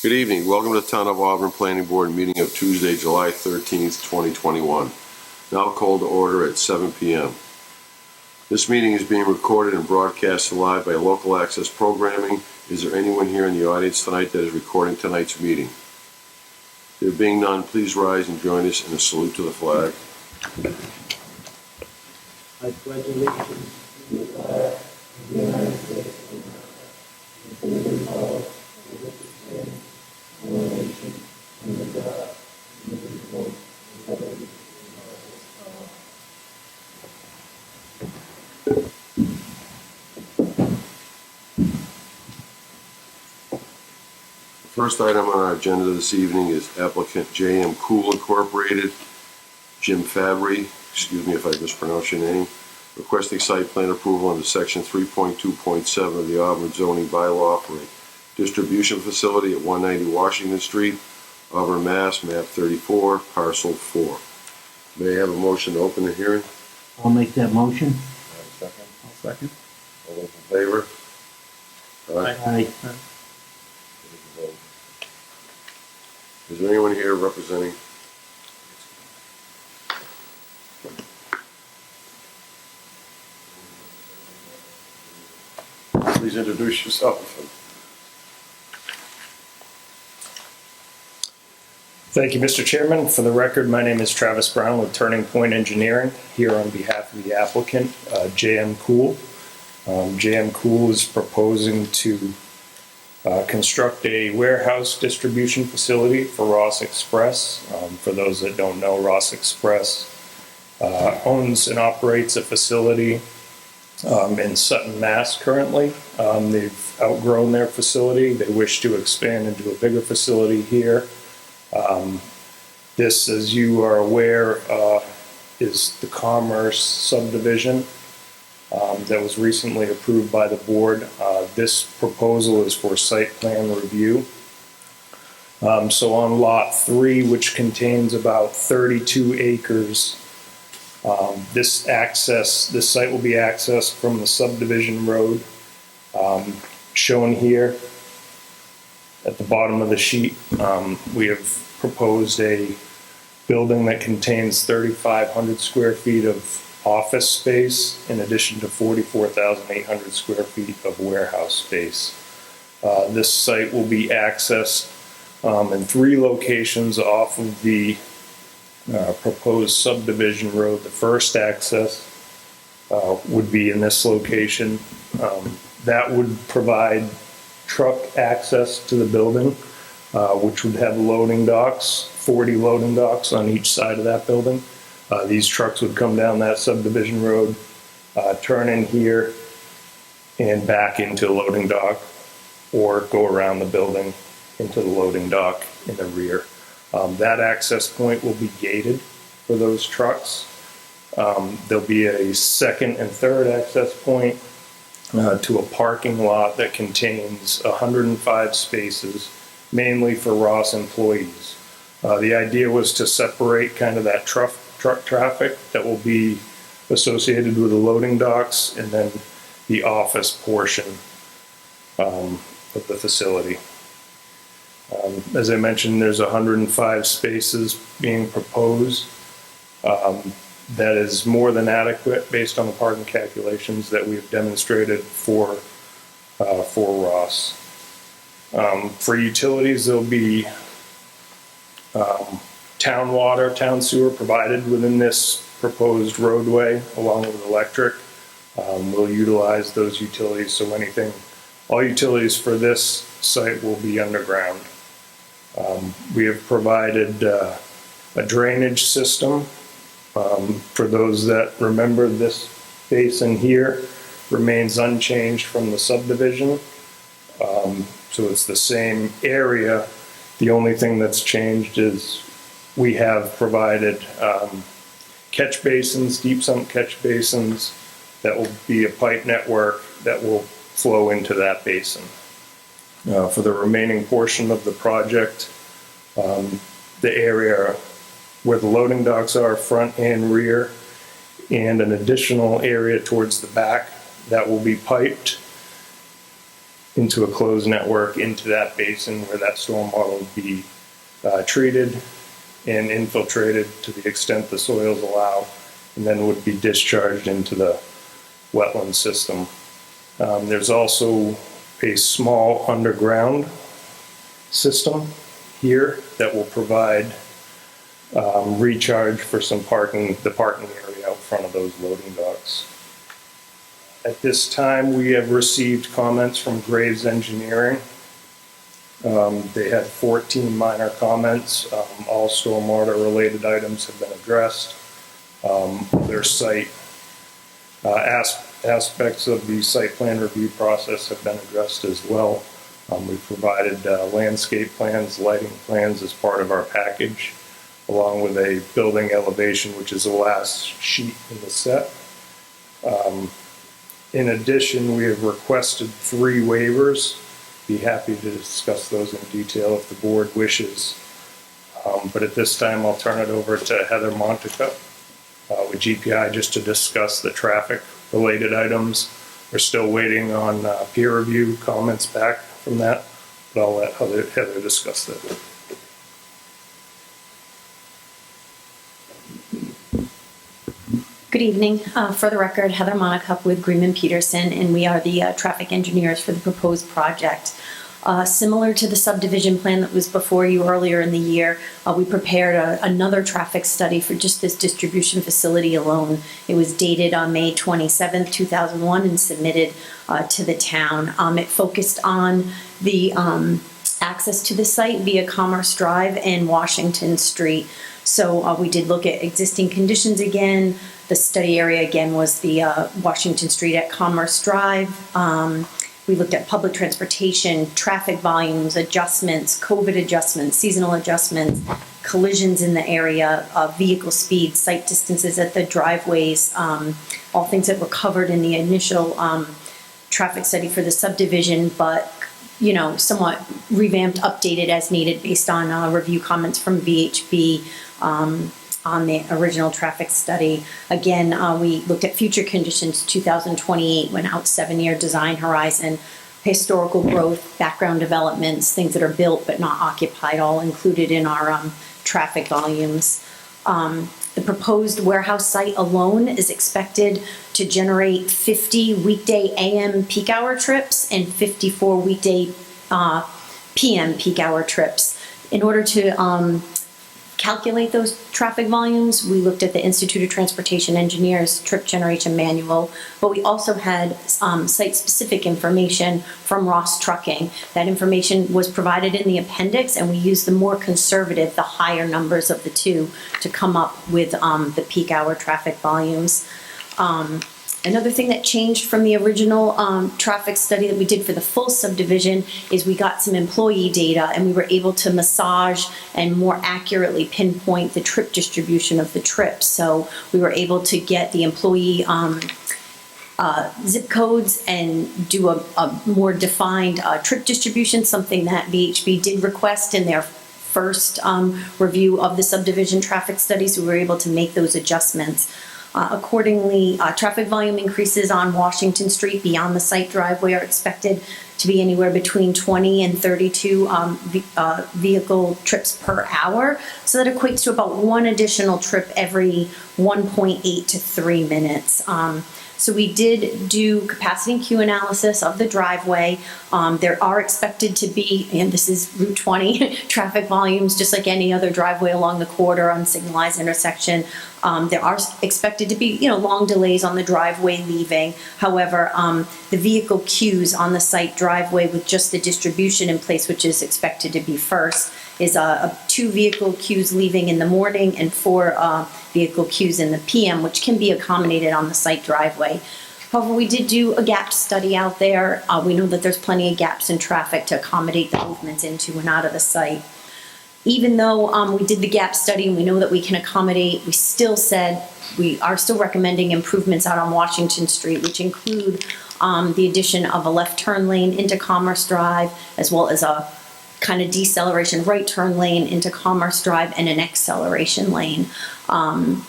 Good evening. Welcome to the Town of Auburn Planning Board meeting of Tuesday, July 13th, 2021. Now called to order at 7 p.m. This meeting is being recorded and broadcast live by local access programming. Is there anyone here in the audience tonight that is recording tonight's meeting? There being none, please rise and join us in a salute to the flag. I pledge allegiance to the flag of the United States of America, and to the republic for which it stands, one nation, under God, indivisible, with liberty and justice for all. The first item on our agenda this evening is applicant J.M. Cool Incorporated, Jim Fabry, excuse me if I mispronounce your name, requesting site plan approval under section 3.2.7 of the Auburn zoning bylaw for a distribution facility at 190 Washington Street, Auburn, Mass., map 34, parcel 4. May I have a motion to open the hearing? I'll make that motion. Second. I'll second. All those in favor? Aye. Is there anyone here representing? Please introduce yourself. Thank you, Mr. Chairman. For the record, my name is Travis Brown with Turning Point Engineering, here on behalf of the applicant, J.M. Cool. J.M. Cool is proposing to construct a warehouse distribution facility for Ross Express. For those that don't know, Ross Express owns and operates a facility in Sutton, Mass. Currently. They've outgrown their facility. They wish to expand into a bigger facility here. This, as you are aware, is the Commerce subdivision that was recently approved by the board. This proposal is for site plan review. So on lot 3, which contains about 32 acres, this site will be accessed from the subdivision road, shown here at the bottom of the sheet. We have proposed a building that contains 3,500 square feet of office space in addition to 44,800 square feet of warehouse space. This site will be accessed in 3 locations off of the proposed subdivision road. The first access would be in this location. That would provide truck access to the building, which would have loading docks, 40 loading docks on each side of that building. These trucks would come down that subdivision road, turn in here and back into the loading dock, or go around the building into the loading dock in the rear. That access point will be gated for those trucks. There'll be a second and third access point to a parking lot that contains 105 spaces, mainly for Ross employees. The idea was to separate kind of that truck traffic that will be associated with the loading docks and then the office portion of the facility. As I mentioned, there's 105 spaces being proposed. That is more than adequate based on the parking calculations that we've demonstrated for Ross. For utilities, there'll be town water, town sewer provided within this proposed roadway, along with electric. We'll utilize those utilities, so all utilities for this site will be underground. We have provided a drainage system. For those that remember, this basin here remains unchanged from the subdivision. So it's the same area. The only thing that's changed is we have provided catch basins, deep sump catch basins, that will be a pipe network that will flow into that basin. For the remaining portion of the project, the area where the loading docks are, front and rear, and an additional area towards the back that will be piped into a closed network into that basin where that stormwater would be treated and infiltrated to the extent the soils allow, and then would be discharged into the wetland system. There's also a small underground system here that will provide recharge for some parking, the parking area out front of those loading docks. At this time, we have received comments from Graves Engineering. They had 14 minor comments. All stormwater related items have been addressed. Their site aspects of the site plan review process have been addressed as well. We've provided landscape plans, lighting plans as part of our package, along with a building elevation, which is the last sheet in the set. In addition, we have requested 3 waivers. Be happy to discuss those in detail if the board wishes. But at this time, I'll turn it over to Heather Montica with GPI just to discuss the traffic-related items. We're still waiting on peer review comments back from that, but I'll let Heather discuss that. Good evening. For the record, Heather Monacup with Greenman Peterson, and we are the traffic engineers for the proposed project. Similar to the subdivision plan that was before you earlier in the year, we prepared another traffic study for just this distribution facility alone. It was dated on May 27th, 2001 and submitted to the town. It focused on the access to the site via Commerce Drive and Washington Street. So we did look at existing conditions again. The study area again was the Washington Street at Commerce Drive. We looked at public transportation, traffic volumes, adjustments, COVID adjustments, seasonal adjustments, collisions in the area, vehicle speed, site distances at the driveways, all things that were covered in the initial traffic study for the subdivision, but somewhat revamped, updated as needed based on review comments from VHB on the original traffic study. Again, we looked at future conditions, 2028, went out 7-year design horizon, historical growth, background developments, things that are built but not occupied, all included in our traffic volumes. The proposed warehouse site alone is expected to generate 50 weekday AM peak hour trips and 54 weekday PM peak hour trips. In order to calculate those traffic volumes, we looked at the Institute of Transportation Engineers trip generation manual, but we also had site-specific information from Ross Trucking. That information was provided in the appendix, and we used the more conservative, the higher numbers of the two to come up with the peak hour traffic volumes. Another thing that changed from the original traffic study that we did for the full subdivision is we got some employee data, and we were able to massage and more accurately pinpoint the trip distribution of the trips. So we were able to get the employee zip codes and do a more defined trip distribution, something that VHB did request in their first review of the subdivision traffic studies. We were able to make those adjustments. Accordingly, traffic volume increases on Washington Street beyond the site driveway are expected to be anywhere between 20 and 32 vehicle trips per hour. So that equates to about 1 additional trip every 1.8 to 3 minutes. So we did do capacity and queue analysis of the driveway. There are expected to be, and this is Route 20, traffic volumes, just like any other driveway along the corridor on signalized intersection. There are expected to be, long delays on the driveway leaving. However, the vehicle queues on the site driveway with just the distribution in place, which is expected to be first, is 2 vehicle queues leaving in the morning and 4 vehicle queues in the PM, which can be accommodated on the site driveway. However, we did do a gap study out there. We know that there's plenty of gaps in traffic to accommodate the movements into and out of the site. Even though we did the gap study and we know that we can accommodate, we still said we are still recommending improvements out on Washington Street, which include the addition of a left turn lane into Commerce Drive, as well as a kind of deceleration right turn lane into Commerce Drive and an acceleration lane.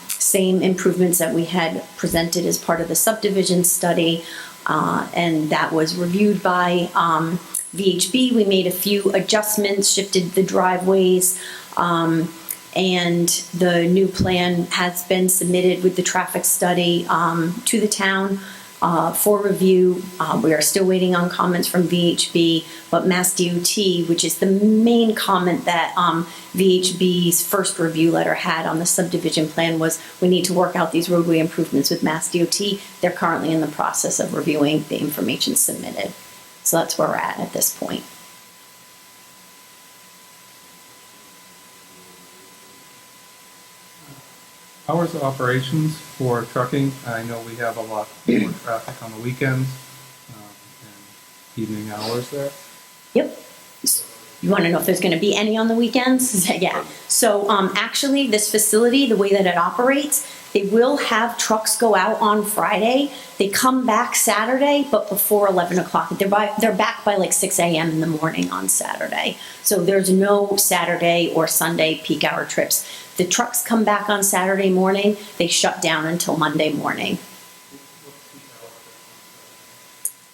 Same improvements that we had presented as part of the subdivision study. And that was reviewed by VHB. We made a few adjustments, shifted the driveways, and the new plan has been submitted with the traffic study to the town for review. We are still waiting on comments from VHB, but Mass DOT, which is the main comment that VHB's first review letter had on the subdivision plan, was we need to work out these roadway improvements with Mass DOT. They're currently in the process of reviewing the information submitted. So that's where we're at this point. Hours of operations for trucking, I know we have a lot more traffic on the weekends and evening hours there. Yep. You want to know if there's going to be any on the weekends? Yeah. So actually, this facility, the way that it operates, they will have trucks go out on Friday. They come back Saturday, but before 11 o'clock. They're back by like 6 a.m. in the morning on Saturday. So there's no Saturday or Sunday peak hour trips. The trucks come back on Saturday morning. They shut down until Monday morning.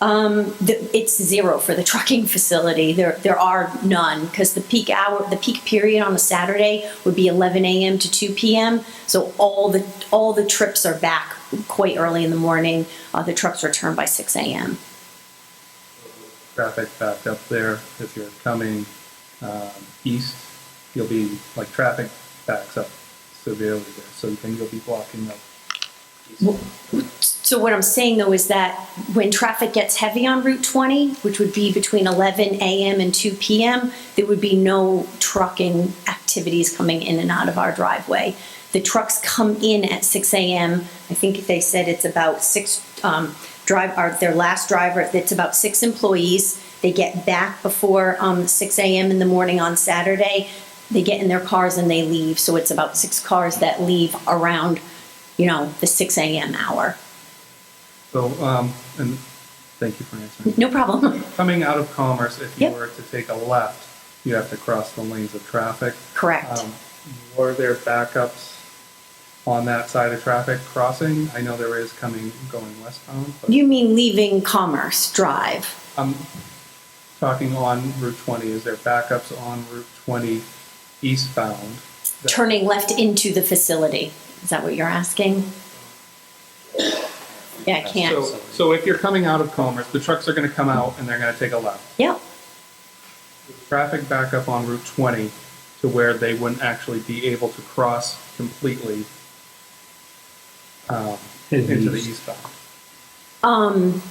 It's zero for the trucking facility. There are none, because the peak period on a Saturday would be 11 a.m. to 2 p.m. So all the trips are back quite early in the morning. The trucks return by 6 a.m. Traffic backed up there. If you're coming east, you'll be, like, traffic backs up severely there. So you think you'll be blocking up east. So what I'm saying, though, is that when traffic gets heavy on Route 20, which would be between 11 a.m. and 2 p.m., there would be no trucking activities coming in and out of our driveway. The trucks come in at 6 a.m. I think they said it's about their last driver, it's about 6 employees. They get back before 6 a.m. in the morning on Saturday. They get in their cars and they leave. So it's about 6 cars that leave around, the 6 a.m. hour. So, and thank you for answering. No problem. Coming out of Commerce, if you Yep. were to take a left, you have to cross the lanes of traffic. Correct. Were there backups on that side of traffic crossing? I know there is going westbound, but You mean leaving Commerce Drive? I'm talking on Route 20. Is there backups on Route 20 eastbound? Turning left into the facility? Is that what you're asking? Yeah, I can't. So if you're coming out of Commerce, the trucks are going to come out and they're going to take a left. Yep. Traffic back up on Route 20 to where they wouldn't actually be able to cross completely into the eastbound.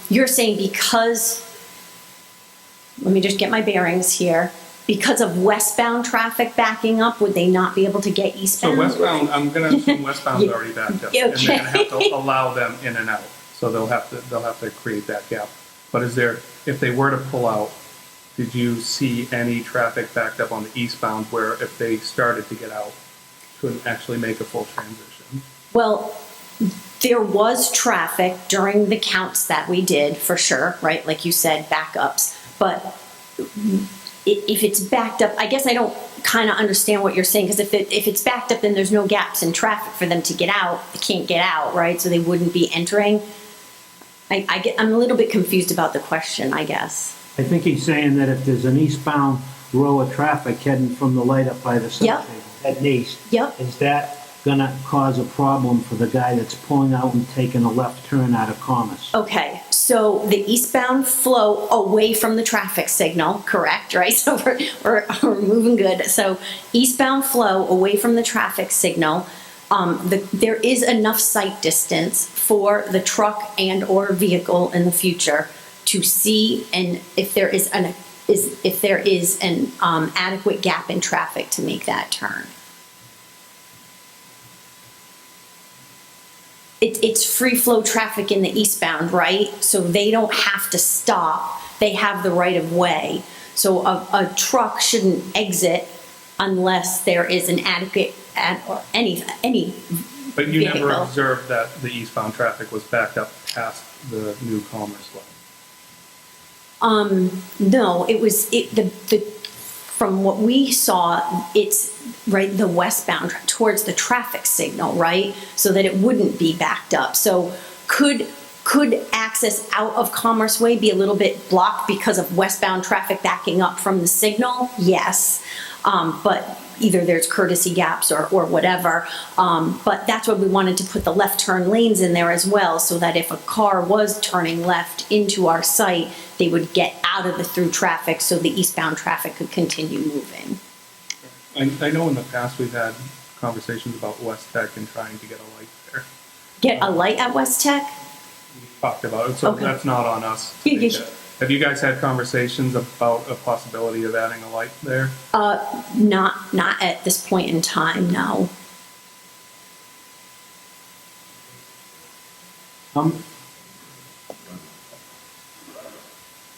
You're saying because, let me just get my bearings here, because of westbound traffic backing up, would they not be able to get So eastbound? westbound, I'm going to assume westbound's already backed up. And they're going to have to allow them in and out. So they'll have to create that gap. But if they were to pull out, did you see any traffic backed up on the eastbound where if they started to get out, couldn't actually make a full transition? Well, there was traffic during the counts that we did, for sure, right? Like you said, backups. But if it's backed up, I guess I don't kind of understand what you're saying, because if it's backed up, then there's no gaps in traffic for them to get out. They can't get out, right? So they wouldn't be entering. I'm a little bit confused about the question, I guess. I think he's saying that if there's an eastbound row of traffic heading from the light up by the substation, heading east, Yep. is that gonna cause a problem for the guy that's pulling out and taking a left turn out of Commerce? Okay, so the eastbound flow away from the traffic signal, correct, right? So we're moving good. So eastbound flow away from the traffic signal. There is enough sight distance for the truck and or vehicle in the future to see, and if there is an adequate gap in traffic to make that turn. It's free flow traffic in the eastbound, right? So they don't have to stop. They have the right of way. So a truck shouldn't exit unless there is an adequate or any But you never vehicle. observed that the eastbound traffic was backed up past the new Commerce line? No, from what we saw, it's right the westbound towards the traffic signal, right? So that it wouldn't be backed up. So could Could access out of Commerce Way be a little bit blocked because of westbound traffic backing up from the signal? Yes. But either there's courtesy gaps or whatever. But that's why we wanted to put the left turn lanes in there as well, so that if a car was turning left into our site, they would get out of the through traffic so the eastbound traffic could continue moving. I know in the past we've had conversations about West Tech and trying to get a light there. Get a light at West Tech? We talked about it, so Okay. that's not on us. Yeah, yeah. Have you guys had conversations about a possibility of adding a light there? Not at this point in time, no. How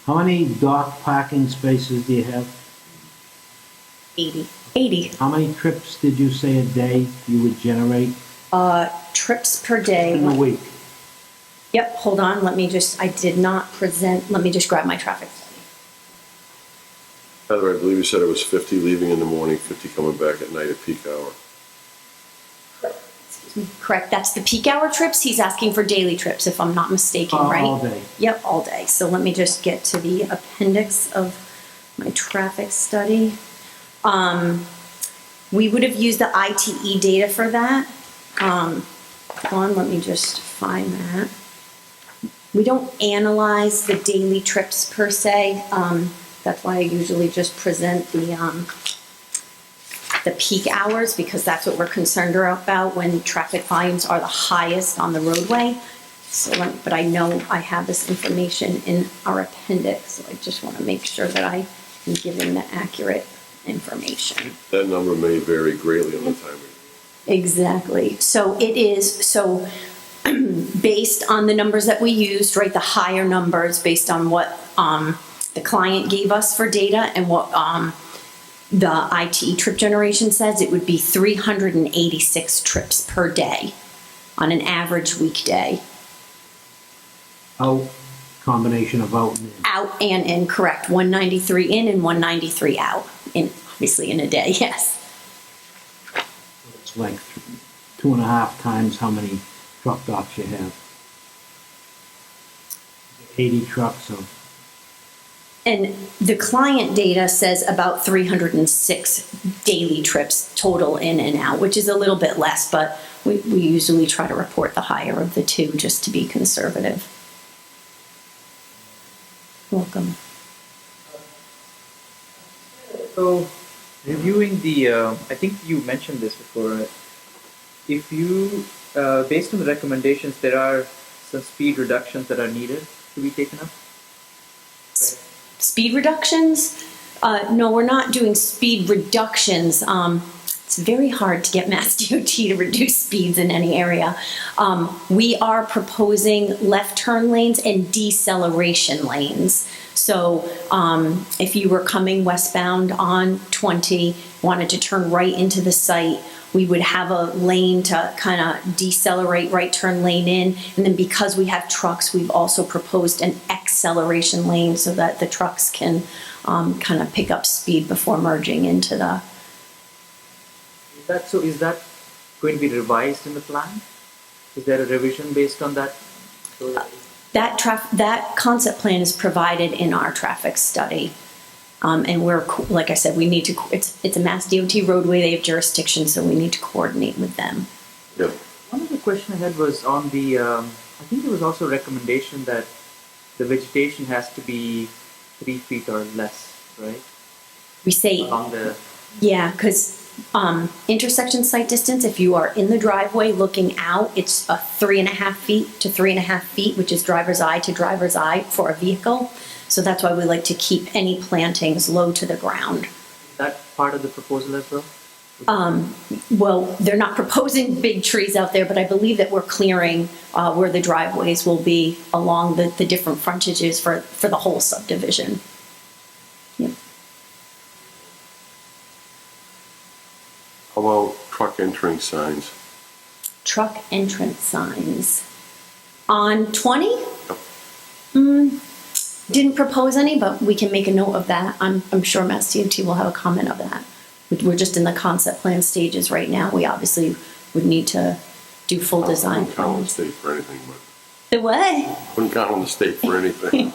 many dock parking spaces do you have? 80. How many trips did you say a day you would generate Trips per day. in a week? Yep, hold on, I did not present, let me just grab my traffic study. Heather, I believe you said it was 50 leaving in the morning, 50 coming back at night at peak hour. Excuse me. Correct, that's the peak hour trips. He's asking for daily trips, if I'm not mistaken, All right? day. Yep, all day. So let me just get to the appendix of my traffic study. We would have used the ITE data for that. Hold on, let me just find that. We don't analyze the daily trips per se. That's why I usually just present the peak hours, because that's what we're concerned about when traffic volumes are the highest on the roadway. But I know I have this information in our appendix, so I just want to make sure that I am giving the accurate information. That number may vary greatly on the time of year. Exactly. So it is, based on the numbers that we used, right, the higher numbers based on what the client gave us for data and what the ITE trip generation says, it would be 386 trips per day on an average weekday. Out, combination of out and in. Out and in, correct. 193 in and 193 out, obviously in a day, yes. It's like 2.5 times how many truck docks you have. 80 trucks of. And the client data says about 306 daily trips total in and out, which is a little bit less, but we usually try to report the higher of the two just to be conservative. Welcome. So, reviewing the, I think you mentioned this before. If you, based on the recommendations, there are some speed reductions that are needed to be taken up. Speed reductions? No, we're not doing speed reductions. It's very hard to get Mass DOT to reduce speeds in any area. We are proposing left turn lanes and deceleration lanes. So if you were coming westbound on 20, wanted to turn right into the site, we would have a lane to kind of decelerate, right turn lane in. And then because we have trucks, we've also proposed an acceleration lane so that the trucks can kind of pick up speed before merging into the. Is that going to be revised in the plan? Is there a revision based on that? That concept plan is provided in our traffic study. And we're, like I said, we need to, it's a Mass DOT roadway, they have jurisdiction, so we need to coordinate with them. Yep. One other question I had was on the, I think there was also a recommendation that the vegetation has to be 3 feet or less, right? We say, Along the, yeah, because intersection site distance, if you are in the driveway looking out, it's 3.5 feet to 3.5 feet, which is driver's eye to driver's eye for a vehicle. So that's why we like to keep any plantings low to the ground. is that part of the proposal as well? Well, they're not proposing big trees out there, but I believe that we're clearing where the driveways will be along the different frontages for the whole subdivision. Yep. How about truck entering signs? Truck entrance signs. On 20? Yep. Didn't propose any, but we can make a note of that. I'm sure Mass DOT will have a comment of that. We're just in the concept plan stages right now. We obviously would need to do full design I don't count on plans. state for anything, but The what? Wouldn't count on the state for anything.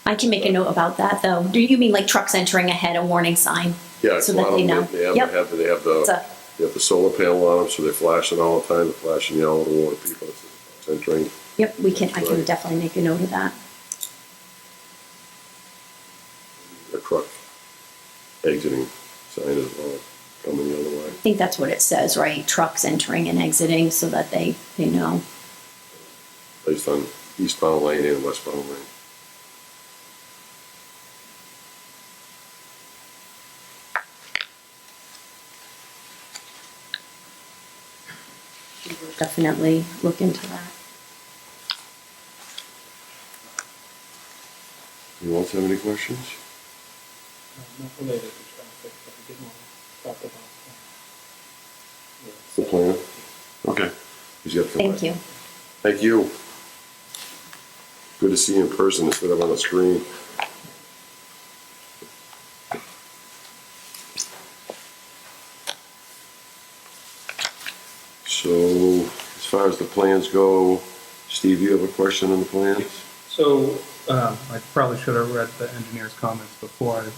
I can make a note about that, though. Do you mean like trucks entering ahead, a warning sign? Yeah, So a that lot of they know. them, they Yep. have It's a- the solar panel on them, so they're flashing all the time, they're flashing yellow to warn people it's entering. Yep, I can Right. definitely make a note of that. A truck exiting sign as well, coming the other way. I think that's what it says, right? Trucks entering and exiting so that they know. Based on eastbound lane and westbound lane. Definitely look into that. Anyone else have any questions? Not related to traffic, but we did want to talk about. The plan? Okay. He's got to come back. Thank you. Thank you. Good to see you in person instead of on the screen. So, as far as the plans go, Steve, you have a question on the plans? So, I probably should have read the engineer's comments before. I was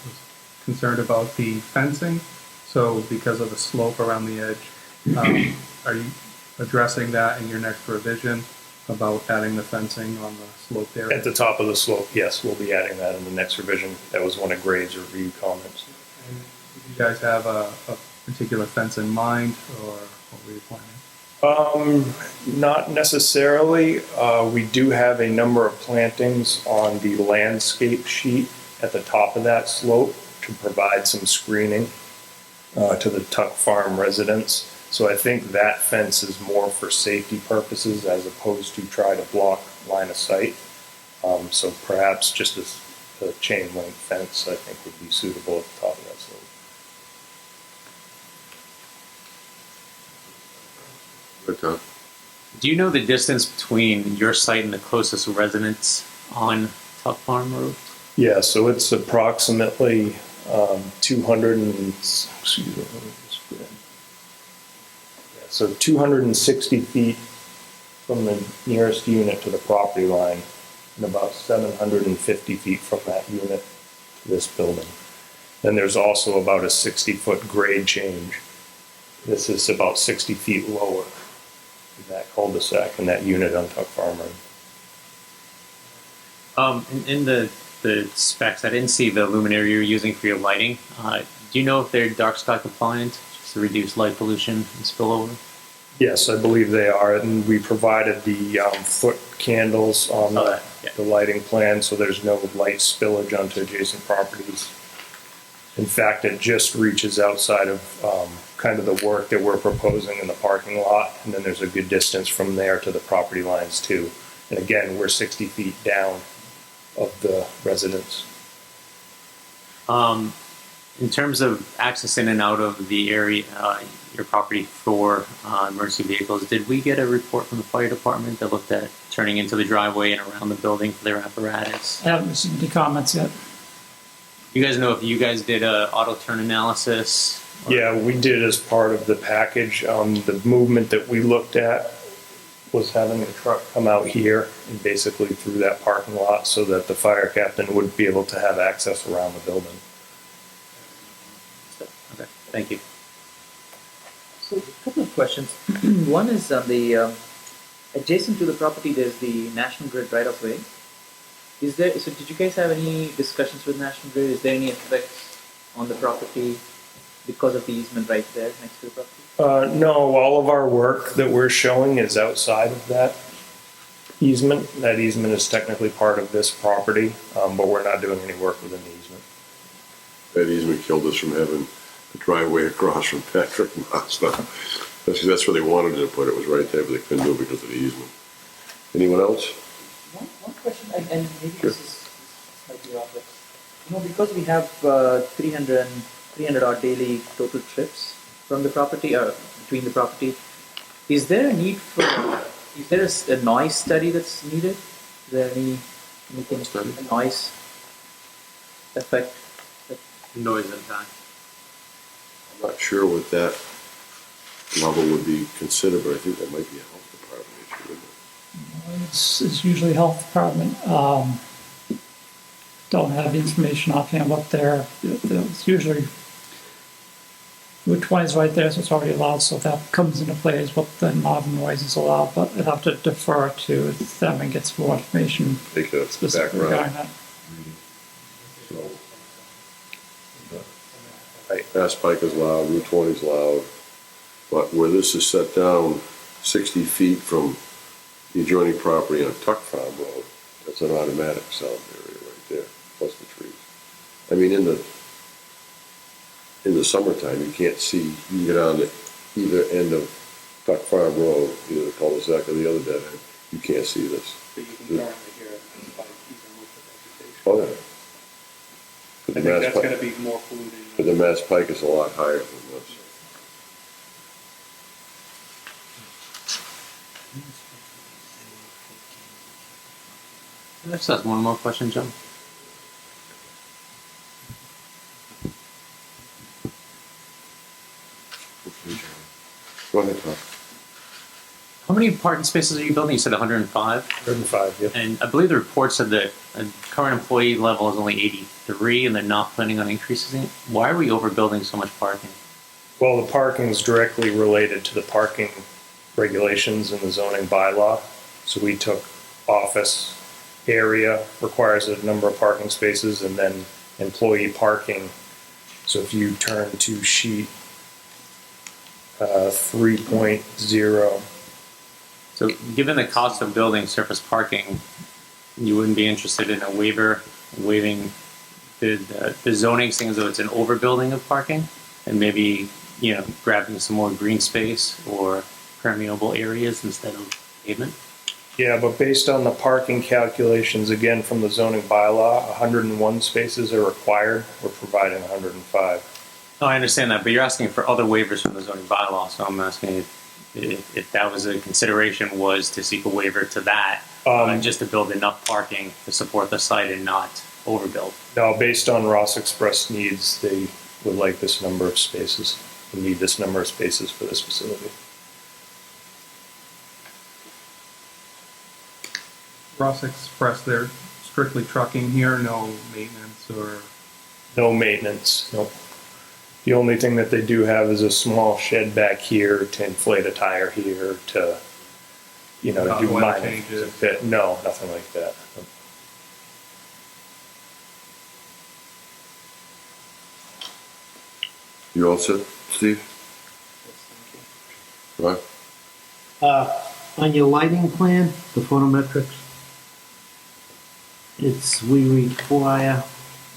concerned about the fencing. So because of the slope around the edge, are you addressing that in your next revision about adding the fencing on the sloped area? At the top of the slope, yes, we'll be adding that in the next revision. That was one of Graves' review comments. And do you guys have a particular fence in mind, or what were you planning? Not necessarily. We do have a number of plantings on the landscape sheet at the top of that slope to provide some screening to the Tuck Farm residents. So I think that fence is more for safety purposes as opposed to try to block line of sight. So perhaps just a chain link fence, I think, would be suitable at the top of that slope. Good, Tom. Do you know the distance between your site and the closest residence on Tuck Farm Road? Yeah, so it's approximately 200 and, excuse me, let me just put in. Yeah, so 260 feet from the nearest unit to the property line, and about 750 feet from that unit to this building. Then there's also about a 60-foot grade change. This is about 60 feet lower in that cul-de-sac and that unit on Tuck Farm Road. In the specs, I didn't see the luminaire you're using for your lighting. Do you know if they're dark sky compliant, just to reduce light pollution and spillover? Yes, I believe they are, and we provided the foot candles on Oh, yeah. the lighting plan, so there's no light spillage onto adjacent properties. In fact, it just reaches outside of kind of the work that we're proposing in the parking lot, and then there's a good distance from there to the property lines too. And again, we're 60 feet down of the residence. In terms of access in and out of the area, your property for emergency vehicles, did we get a report from the fire department that looked at turning into the driveway and around the building for their apparatus? I haven't received any comments yet. You guys know if you guys did a auto turn analysis? Yeah, we did as part of the package. The movement that we looked at was having a truck come out here and basically through that parking lot so that the fire captain would be able to have access around the building. Okay, thank you. So, a couple of questions. One is on the adjacent to the property. There's the National Grid right of way. Is there? So, did you guys have any discussions with National Grid? Is there any effects on the property because of the easement right there next to the property? No, all of our work that we're showing is outside of that easement. That easement is technically part of this property, but we're not doing any work within the easement. That easement killed us from having the driveway across from Patrick Mazda. That's where they wanted to put it, was right there, but they couldn't do it because of the easement. Anyone else? One question, and maybe Sure. this might be obvious. Because we have 300 odd daily total trips from the property, between the property, is there a need for, is there a noise study that's needed? Is there anything, Study? a noise effect? Noise impact. I'm not sure what that level would be considered, but I think that might be a health department issue, isn't it? It's usually health department. Don't have the information offhand what they're, it's usually, Route 20 is right there, so it's already allowed, so that comes into play as what the modern noise is allowed, but I'd have to defer to them and get some more information Take a specifically background. regarding that. Mass Pike is loud, Route 20 is loud, but where this is set down 60 feet from the adjoining property on Tuck Farm Road, that's an automatic sound area right there, plus the trees. I mean, in the summertime, you can't see, you get on either end of Tuck Farm Road, either the cul-de-sac or the other dead end, you can't see this. But you can currently hear it by even with the vegetation. Oh, yeah. I But the think Mass that's Pike- gonna be more polluting. But the Mass Pike is a lot higher than this. Let's ask one more question, John. Go ahead, Tom. How many parking spaces are you building? You said 105? 105, yeah. And I believe the report said that the current employee level is only 83 and they're not planning on increasing it. Why are we overbuilding so much parking? Well, the parking is directly related to the parking regulations in the zoning bylaw. So we took office area requires a number of parking spaces, and then employee parking. So if you turn to sheet 3.0, So given the cost of building surface parking, you wouldn't be interested in a waiving the zoning saying as though it's an overbuilding of parking, and maybe, you know, grabbing some more green space or permeable areas instead of pavement? yeah, but based on the parking calculations, again, from the zoning bylaw, 101 spaces are required. We're providing 105. No, I understand that, but you're asking for other waivers from the zoning bylaw, so I'm asking if that was a consideration, was to seek a waiver to that, just to build enough parking to support the site and not overbuild. Now, based on Ross Express needs, they would like this number of spaces, would need this number of spaces for this facility. Ross Express, they're strictly trucking here, no maintenance or, No maintenance, nope. The only thing that they do have is a small shed back here to inflate a tire here to, you know, Not do oil minor changes. fit. No, nothing like that. You all set, Steve? Right? On your lighting plan, the photometrics, we require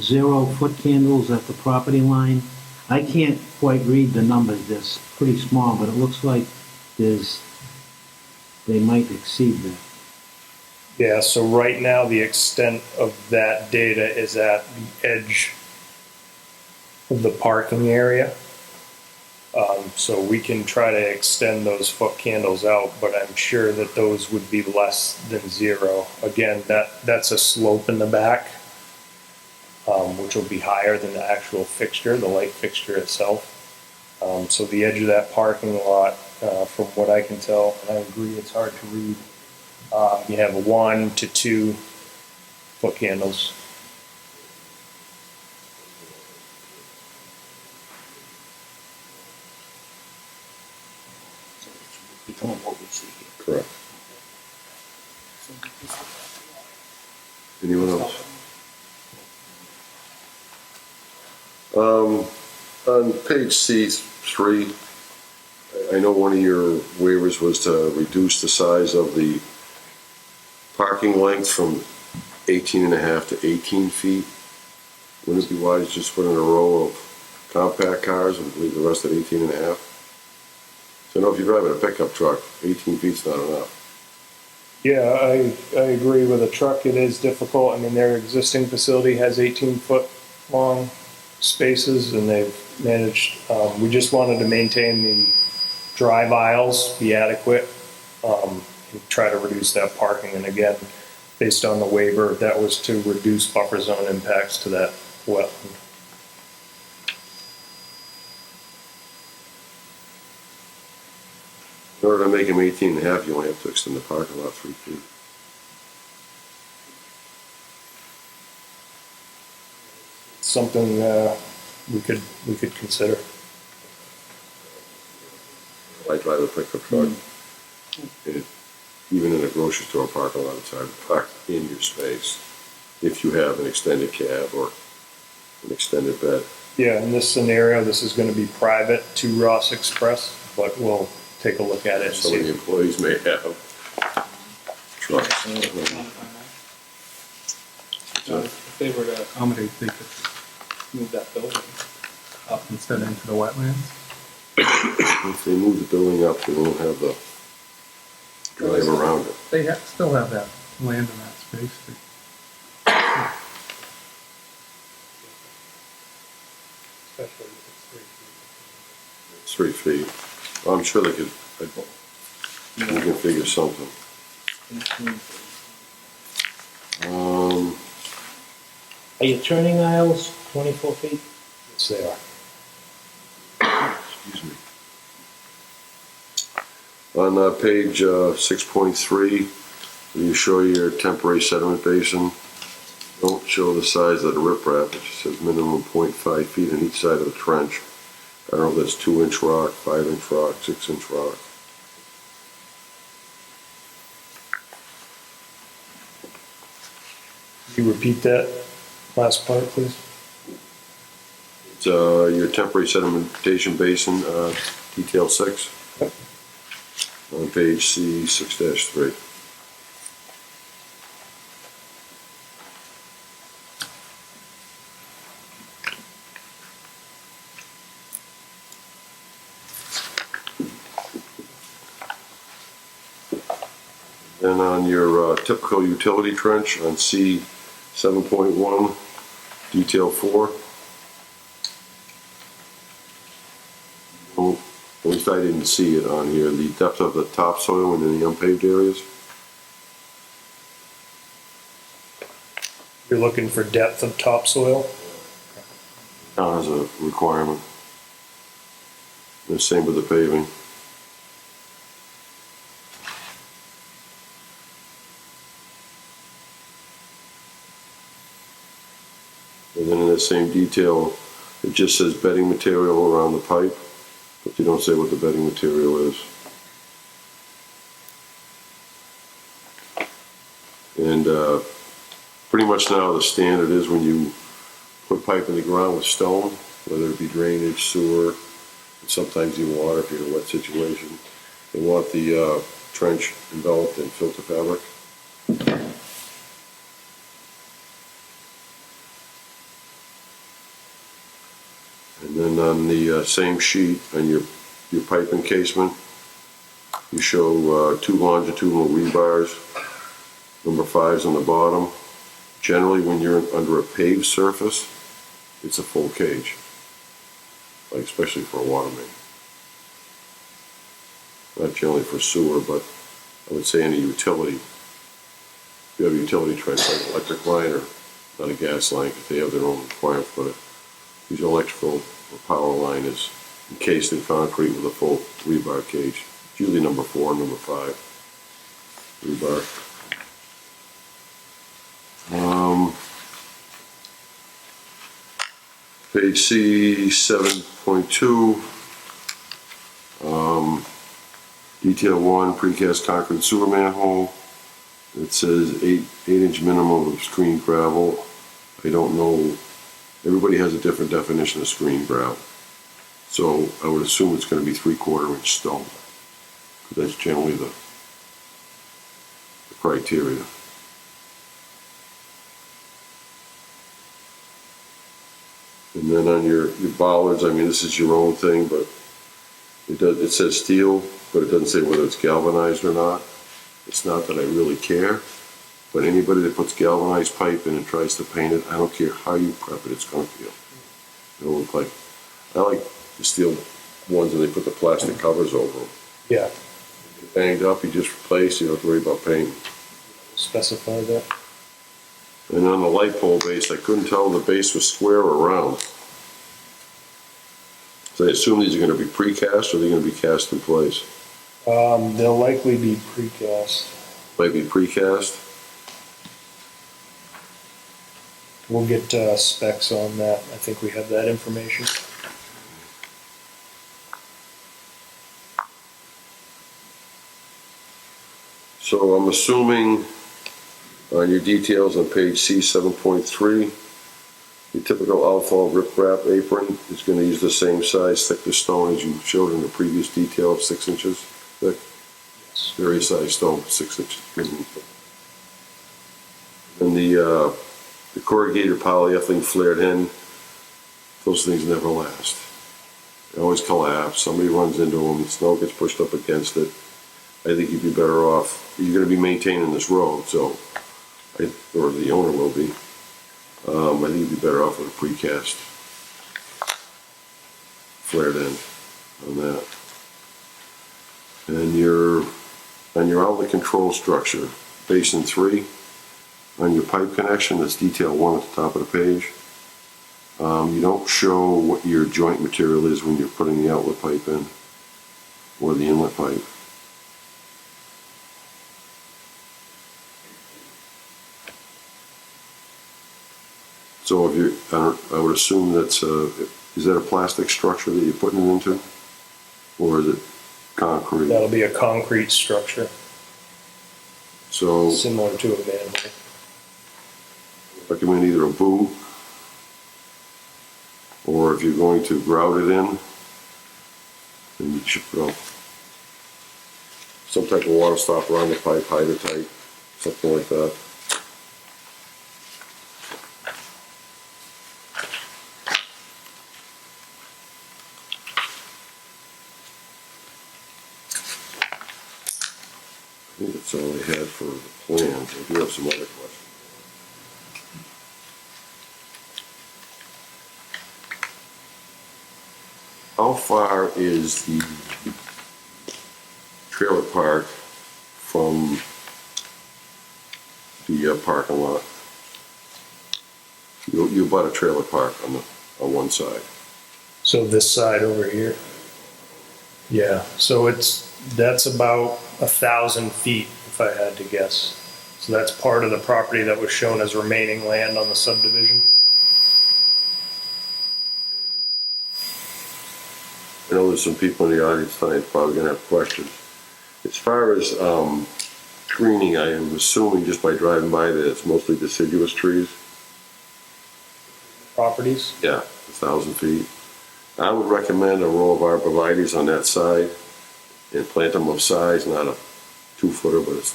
0 foot candles at the property line. I can't quite read the numbers, they're pretty small, but it looks like they might exceed that. Yeah, so right now, the extent of that data is at the edge of the parking area. So we can try to extend those foot candles out, but I'm sure that those would be less than 0. Again, that's a slope in the back, which will be higher than the actual fixture, the light fixture itself. So the edge of that parking lot, from what I can tell, and I agree it's hard to read, you have 1 to 2 foot candles. Correct. Anyone else? On page C3, I know one of your waivers was to reduce the size of the parking length from 18.5 to 18 feet. Wouldn't it be wise to just put in a row of compact cars and leave the rest at 18.5? So I know if you're driving a pickup truck, 18 feet's not enough. Yeah, I agree with a truck. It is difficult. I mean, their existing facility has 18-foot long spaces, and they've managed, we just wanted to maintain the drive aisles, be adequate, and try to reduce that parking. And again, based on the waiver, that was to reduce buffer zone impacts to that wetland. In order to make them 18.5, you only have to extend the parking lot 3 feet. something we could consider. I drive a pickup truck. And even in a grocery store parking lot, it's hard to park in your space if you have an extended cab or an extended bed. Yeah, in this scenario, this is going to be private to Ross Express, but we'll take a look at it and Some of the see. employees may have trucks. So if they were to accommodate, they could move that building up instead of into the wetlands. If they move the building up, they won't have the drive around it. They still have that land in that space. Especially if It's 3 feet. Well, I'm sure they could, we can figure something. Are your turning aisles 24 feet? Yes, they are. Excuse me. On page 6.3, you show your temporary sediment basin. Don't show the size of the riprap. It just says minimum 0.5 feet on each side of the trench. I don't know if that's 2-inch rock, 5-inch rock, 6-inch rock. Can you repeat that last part, please? It's your temporary sedimentation basin, detail 6. On page C 6-3. Then on your typical utility trench on C 7.1, detail 4. Well, at least I didn't see it on here, the depth of the topsoil in any unpaved areas. You're looking for depth of topsoil? Town has a requirement. The same with the paving. And then in the same detail, it just says bedding material around the pipe, but they don't say what the bedding material is. And pretty much now the standard is when you put pipe in the ground with stone, whether it be drainage, sewer, and sometimes even water if you're in a wet situation, they want the trench enveloped in filter fabric. And then on the same sheet, on your pipe encasement, you show 2 longitudinal rebars, number 5's on the bottom. Generally, when you're under a paved surface, it's a full cage, like especially for a water main. Not generally for sewer, but I would say any utility. If you have a utility trench like electric line or not a gas line, because they have their own requirements, but use electrical or power line is encased in concrete with a full rebar cage. It's usually number 4 and number 5 rebar. Page C 7.2, detail 1, precast concrete sewer manhole. It says 8-inch minimum of screened gravel. I don't know, everybody has a different definition of screened gravel. So I would assume it's going to be 3/4-inch stone, because that's generally the criteria. And then on your bollards, I mean, this is your own thing, but it says steel, but it doesn't say whether it's galvanized or not. It's not that I really care, but anybody that puts galvanized pipe in and tries to paint it, I don't care how you prep it, it's gonna feel. It'll look like, I like the steel ones and they put the plastic covers over them. Yeah, Banged up, you just replace, you don't have to worry about painting. specify that. And on the light pole base, I couldn't tell if the base was square or round. So I assume these are gonna be precast or they're gonna be cast in place? They'll likely be precast. Might be precast. We'll get specs on that. I think we have that information. So I'm assuming on your details on page C 7.3, your typical outfall riprap apron is going to use the same size thickness stone as you showed in the previous detail of 6 inches thick. Various size stone, 6 inches. And the corrugated polyethylene flared end, those things never last. They always collapse. Somebody runs into them, snow gets pushed up against it. I think you'd be better off. You're going to be maintaining this road, so, or the owner will be. I think you'd be better off with a precast flared end on that. And on your outlet control structure, basin 3, on your pipe connection, that's detail 1 at the top of the page. You don't show what your joint material is when you're putting the outlet pipe in, or the inlet pipe. So if you, I would assume that's is that a plastic structure that you're putting it into? Or is it concrete? That'll be a concrete structure, So similar to a manhole. recommend either a boo, or if you're going to grout it in, then you should put some type of water stopper on the pipe, hydrotight, something like that. I think that's all I had for the plans. I do have some other questions. How far is the trailer park from the parking lot? You bought a trailer park on one side. So this side over here. Yeah, so that's about 1,000 feet, if I had to guess. So that's part of the property that was shown as remaining land on the subdivision. I know there's some people in the audience tonight probably gonna have questions. As far as screening, I am assuming just by driving by that it's mostly deciduous trees. Properties? Yeah, 1,000 feet. I would recommend a row of arborvitaes on that side and plant them of size, not a 2-footer, but it's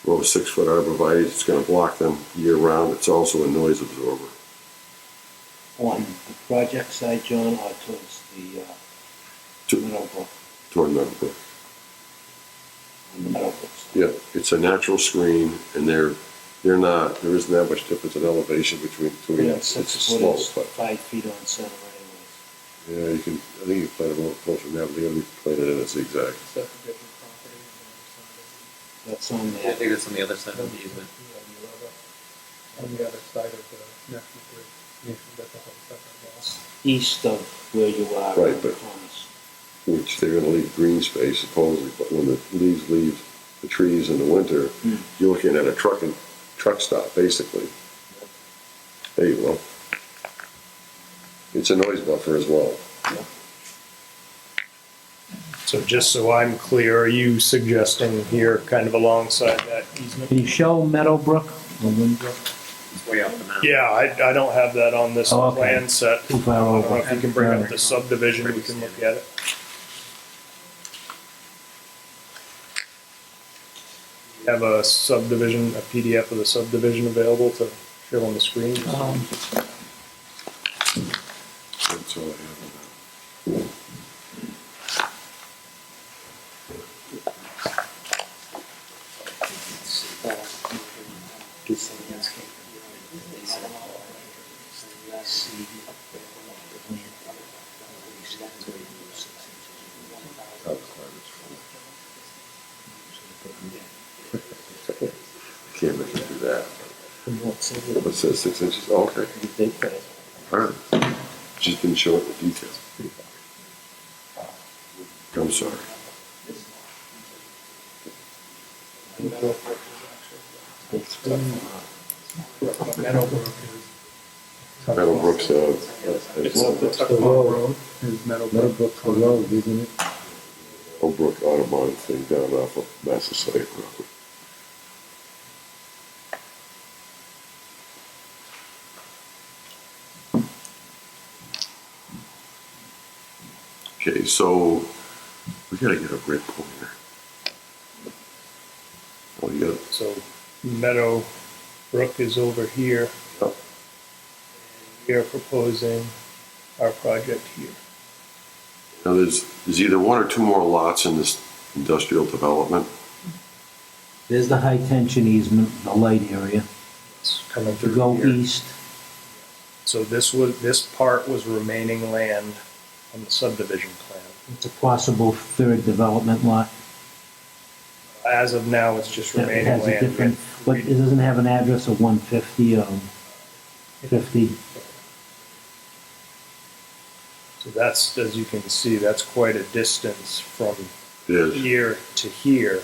a row of 6-foot arborvitaes. It's gonna block them year round. It's also a noise absorber. On the project side, John, or towards the Meadowbrook? Toward Meadowbrook. On the Meadowbrook side. Yeah, it's a natural screen, and there isn't that much difference in elevation between Yeah, it's a 6 slope, foot is but 5 feet on center anyways. yeah, I think you plant it a little closer now, but you gotta be planted in a zigzag. Is that the different property on That's on Yeah, I there. think that's on the other side of the easement. on the other side of the National Grid? You should get the whole separate loss. East of where you are. Right, on but- Thomas. Which they're gonna leave green space supposedly, but when the leaves leave the trees in the winter, you're looking at a truck stop, basically. There you go. It's a noise buffer as well. So just so I'm clear, are you suggesting here kind of alongside that easement? Can you show Meadowbrook or Windbrook? It's way off the map. Yeah, I don't have that on this Oh, okay. plan set. Too far I don't know over. if you can bring up the subdivision, we can look at it. Have a subdivision, a PDF of the subdivision available to show on the screen? That's all I have on that. Can't make it do that. What says 6 inches? Oh, okay. All right. Just didn't show it in detail. I'm sorry. Meadowbrook is Meadowbrook's, It's it's the Tuckahoe Road is Meadowbrook. Meadowbrook Road, isn't it? Meadowbrook Audubon thing down off of Massasoit Road. Okay, so we gotta get a grid pointer. Oh, you got, So Meadow Brook is over here. Yep. We are proposing our project here. now there's either one or two more lots in this industrial development. There's the high tension easement, the light area. It's coming To through go here. east, So this part was remaining land on the subdivision plan. it's a possible third development lot. As of now, it's just That remaining has a land. different, but it doesn't have an address of 150 or 50. So that's, as you can see, that's quite a distance from It is. here to here.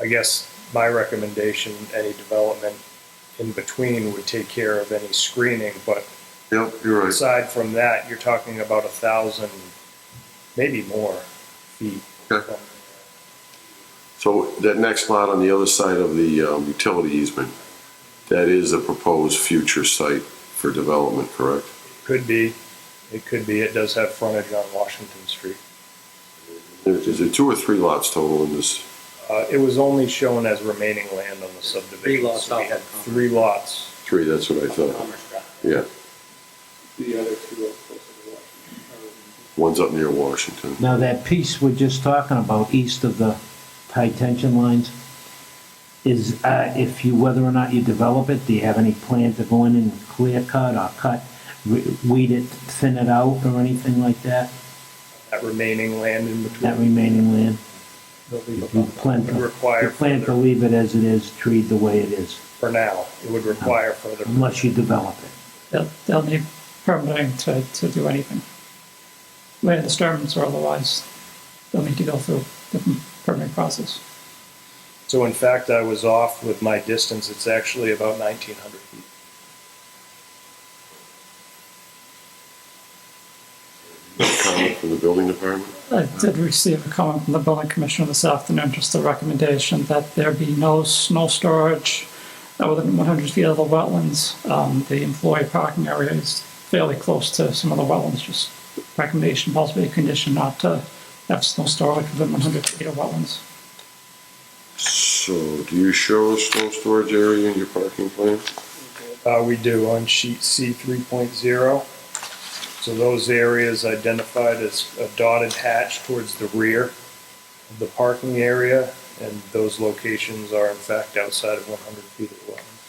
I guess my recommendation, any development in between would take care of any screening, but Yep, you're right. aside from that, you're talking about 1,000, maybe more feet. Okay. from- So that next lot on the other side of the utility easement, that is a proposed future site for development, correct? Could be, it could be, it does have frontage on Washington Street. Is there two or three lots total in this? It was only shown as remaining land on the subdivision. 3 lots so we off had of Commerce. 3 lots. Three, that's what I thought. Yeah, The other two are closer to Washington. one's up near Washington. Now, that piece we're just talking about, east of the high tension lines, is, if you, whether or not you develop it, do you have any plan to go in and clear cut or cut, weed it, thin it out or anything like that? That remaining land in between. That remaining land? There'll be- You plan would to, require you plan to further- leave it as it is, treat the way it is, For now, it would require further. unless you develop it. They'll need permitting to do anything. Land disturbance or otherwise, they'll need to go through different permitting process. So in fact, I was off with my distance. It's actually about 1,900 feet. Comment from the building department? I did receive a comment from the building commissioner this afternoon, just a recommendation that there be no snow storage within 100 feet of the wetlands. The employee parking area is fairly close to some of the wetlands, just recommendation, possibly a condition not to have snow storage within 100 feet of wetlands. So, do you show a snow storage area in your parking plan? We do on sheet C 3.0. So those areas identified as a dotted hatch towards the rear of the parking area, and those locations are in fact outside of 100 feet of the wetland.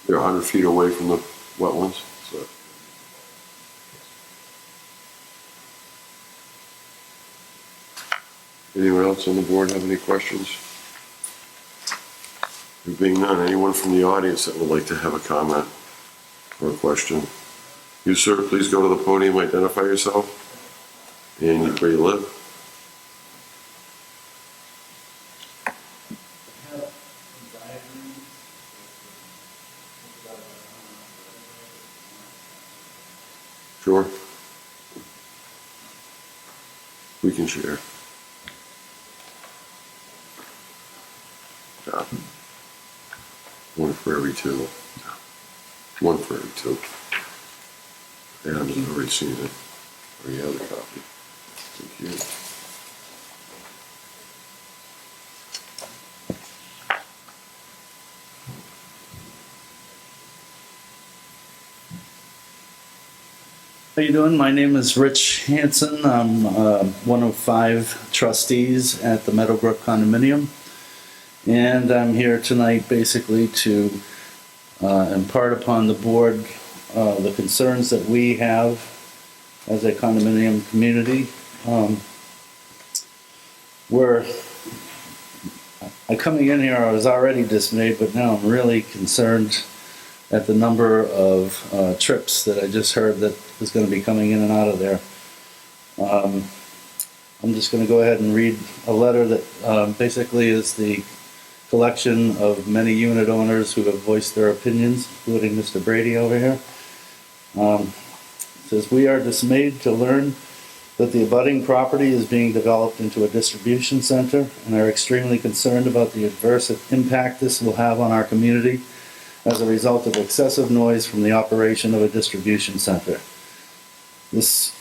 They're 100 feet away from the wetlands, so. Anyone else on the board have any questions? There being none, anyone from the audience that would like to have a comment or a question? You, sir, please go to the podium, identify yourself, and where you live. Sure. We can share. Yeah. One for every two. One for every two. Adam's already seen it. Or the other copy. Thank you. How you doing? My name is Rich Hansen. I'm one of 5 trustees at the Meadowbrook condominium. And I'm here tonight basically to impart upon the board the concerns that we have as a condominium community. Coming in here, I was already dismayed, but now I'm really concerned at the number of trips that I just heard that is going to be coming in and out of there. I'm just going to go ahead and read a letter that basically is the collection of many unit owners who have voiced their opinions, including Mr. Brady over here. Says, "We are dismayed to learn that the abutting property is being developed into a distribution center and are extremely concerned about the adverse impact this will have on our community as a result of excessive noise from the operation of a distribution center. This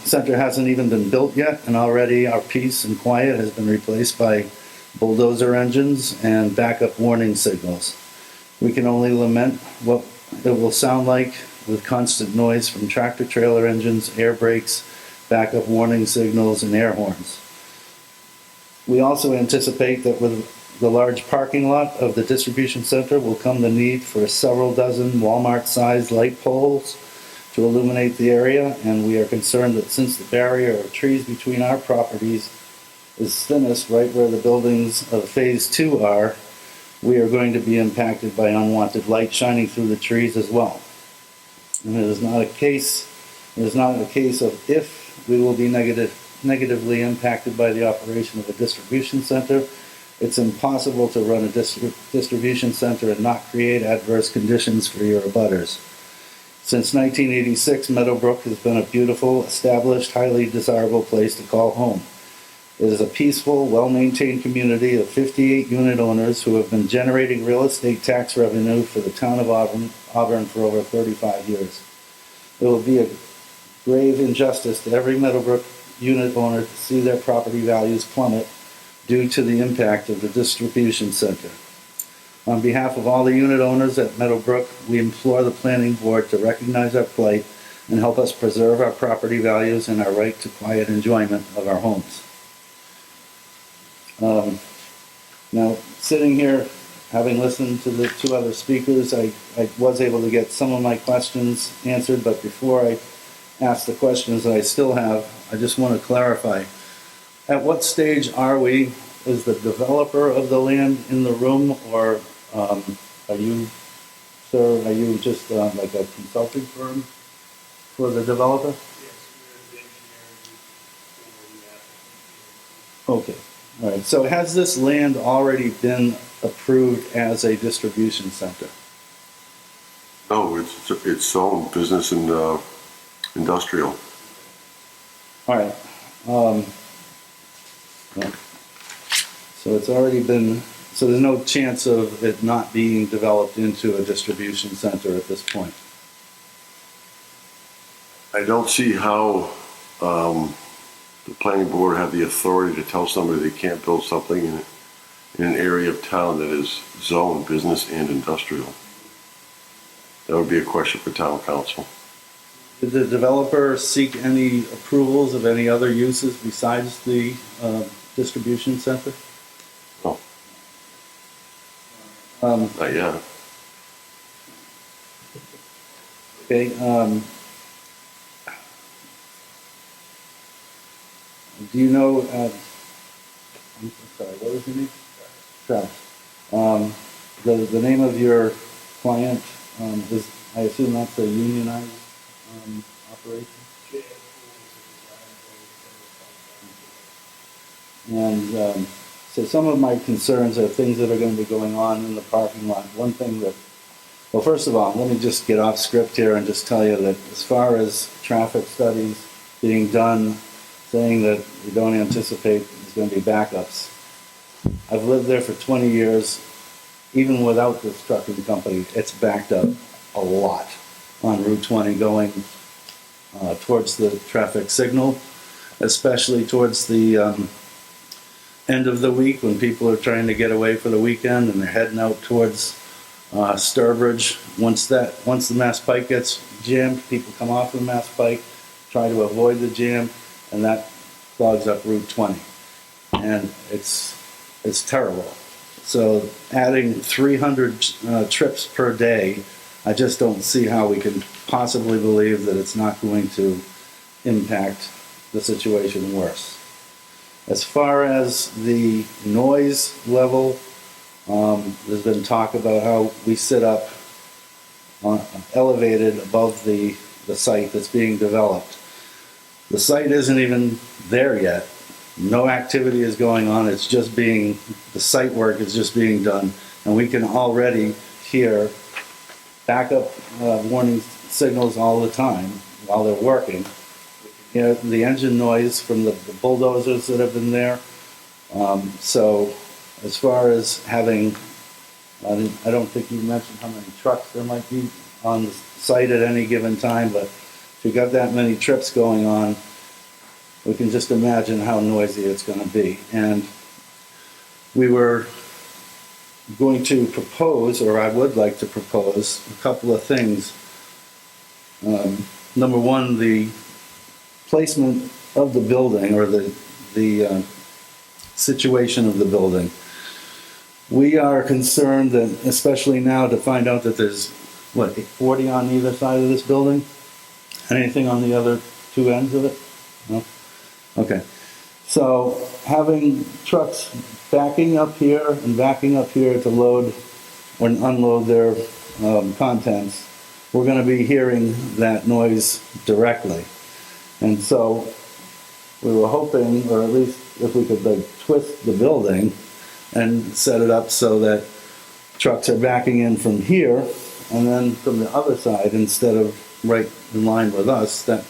center hasn't even been built yet, and already our peace and quiet has been replaced by bulldozer engines and backup warning signals. We can only lament what it will sound like with constant noise from tractor trailer engines, air brakes, backup warning signals, and air horns. We also anticipate that with the large parking lot of the distribution center will come the need for several dozen Walmart-sized light poles to illuminate the area, and we are concerned that since the barrier of trees between our properties is thinnest right where the buildings of Phase 2 are, we are going to be impacted by unwanted light shining through the trees as well. And it is not a case of if we will be negatively impacted by the operation of a distribution center. It's impossible to run a distribution center and not create adverse conditions for your abutters. Since 1986, Meadowbrook has been a beautiful, established, highly desirable place to call home. It is a peaceful, well-maintained community of 58 unit owners who have been generating real estate tax revenue for the town of Auburn for over 35 years. It will be a grave injustice to every Meadowbrook unit owner to see their property values plummet due to the impact of the distribution center. On behalf of all the unit owners at Meadowbrook, we implore the planning board to recognize our plight and help us preserve our property values and our right to quiet enjoyment of our homes. Now, sitting here, having listened to the two other speakers, I was able to get some of my questions answered, but before I ask the questions that I still have, I just want to clarify. At what stage are we? Is the developer of the land in the room, or are you, sir, are you just like a consulting firm for the developer? Okay, all right. So has this land already been approved as a distribution center? No, it's zoned business and industrial. All right. Yeah. So it's already been, so there's no chance of it not being developed into a distribution center at this point. I don't see how the planning board have the authority to tell somebody they can't build something in an area of town that is zoned business and industrial. That would be a question for town council. Did the developer seek any approvals of any other uses besides the distribution center? No, not yet. Okay. Do you know? I'm sorry. What was your name? Travis. The name of your client is, I assume that's a unionized operation. And so some of my concerns are things that are going to be going on in the parking lot. One thing that, well, first of all, let me just get off script here and just tell you that as far as traffic studies being done, saying that we don't anticipate there's going to be backups. I've lived there for 20 years. Even without this trucking company, it's backed up a lot on Route 20 going towards the traffic signal, especially towards the end of the week when people are trying to get away for the weekend and they're heading out towards Sturbridge. Once the Mass Pike gets jammed, people come off the Mass Pike, try to avoid the jam, and that clogs up Route 20. And it's terrible. So adding 300 trips per day, I just don't see how we can possibly believe that it's not going to impact the situation worse. As far as the noise level, there's been talk about how we sit up elevated above the site that's being developed. The site isn't even there yet. no activity is going on, it's just being, the site work is just being done, and we can already hear backup warning signals all the time while they're working. You know, the engine noise from the bulldozers that have been there. So as far as having, I don't think you mentioned how many trucks there might be on the site at any given time, but if you got that many trips going on, we can just imagine how noisy it's going to be. And we were going to propose, or I would like to propose, a couple of things. Number one, the placement of the building, or the situation of the building. We are concerned that, especially now, to find out that there's, 40 on either side of this building? Anything on the other two ends of it? No? Okay. So having trucks backing up here and backing up here to load or unload their contents, we're going to be hearing that noise directly. And so we were hoping, or at least if we could twist the building and set it up so that trucks are backing in from here and then from the other side instead of right in line with us. That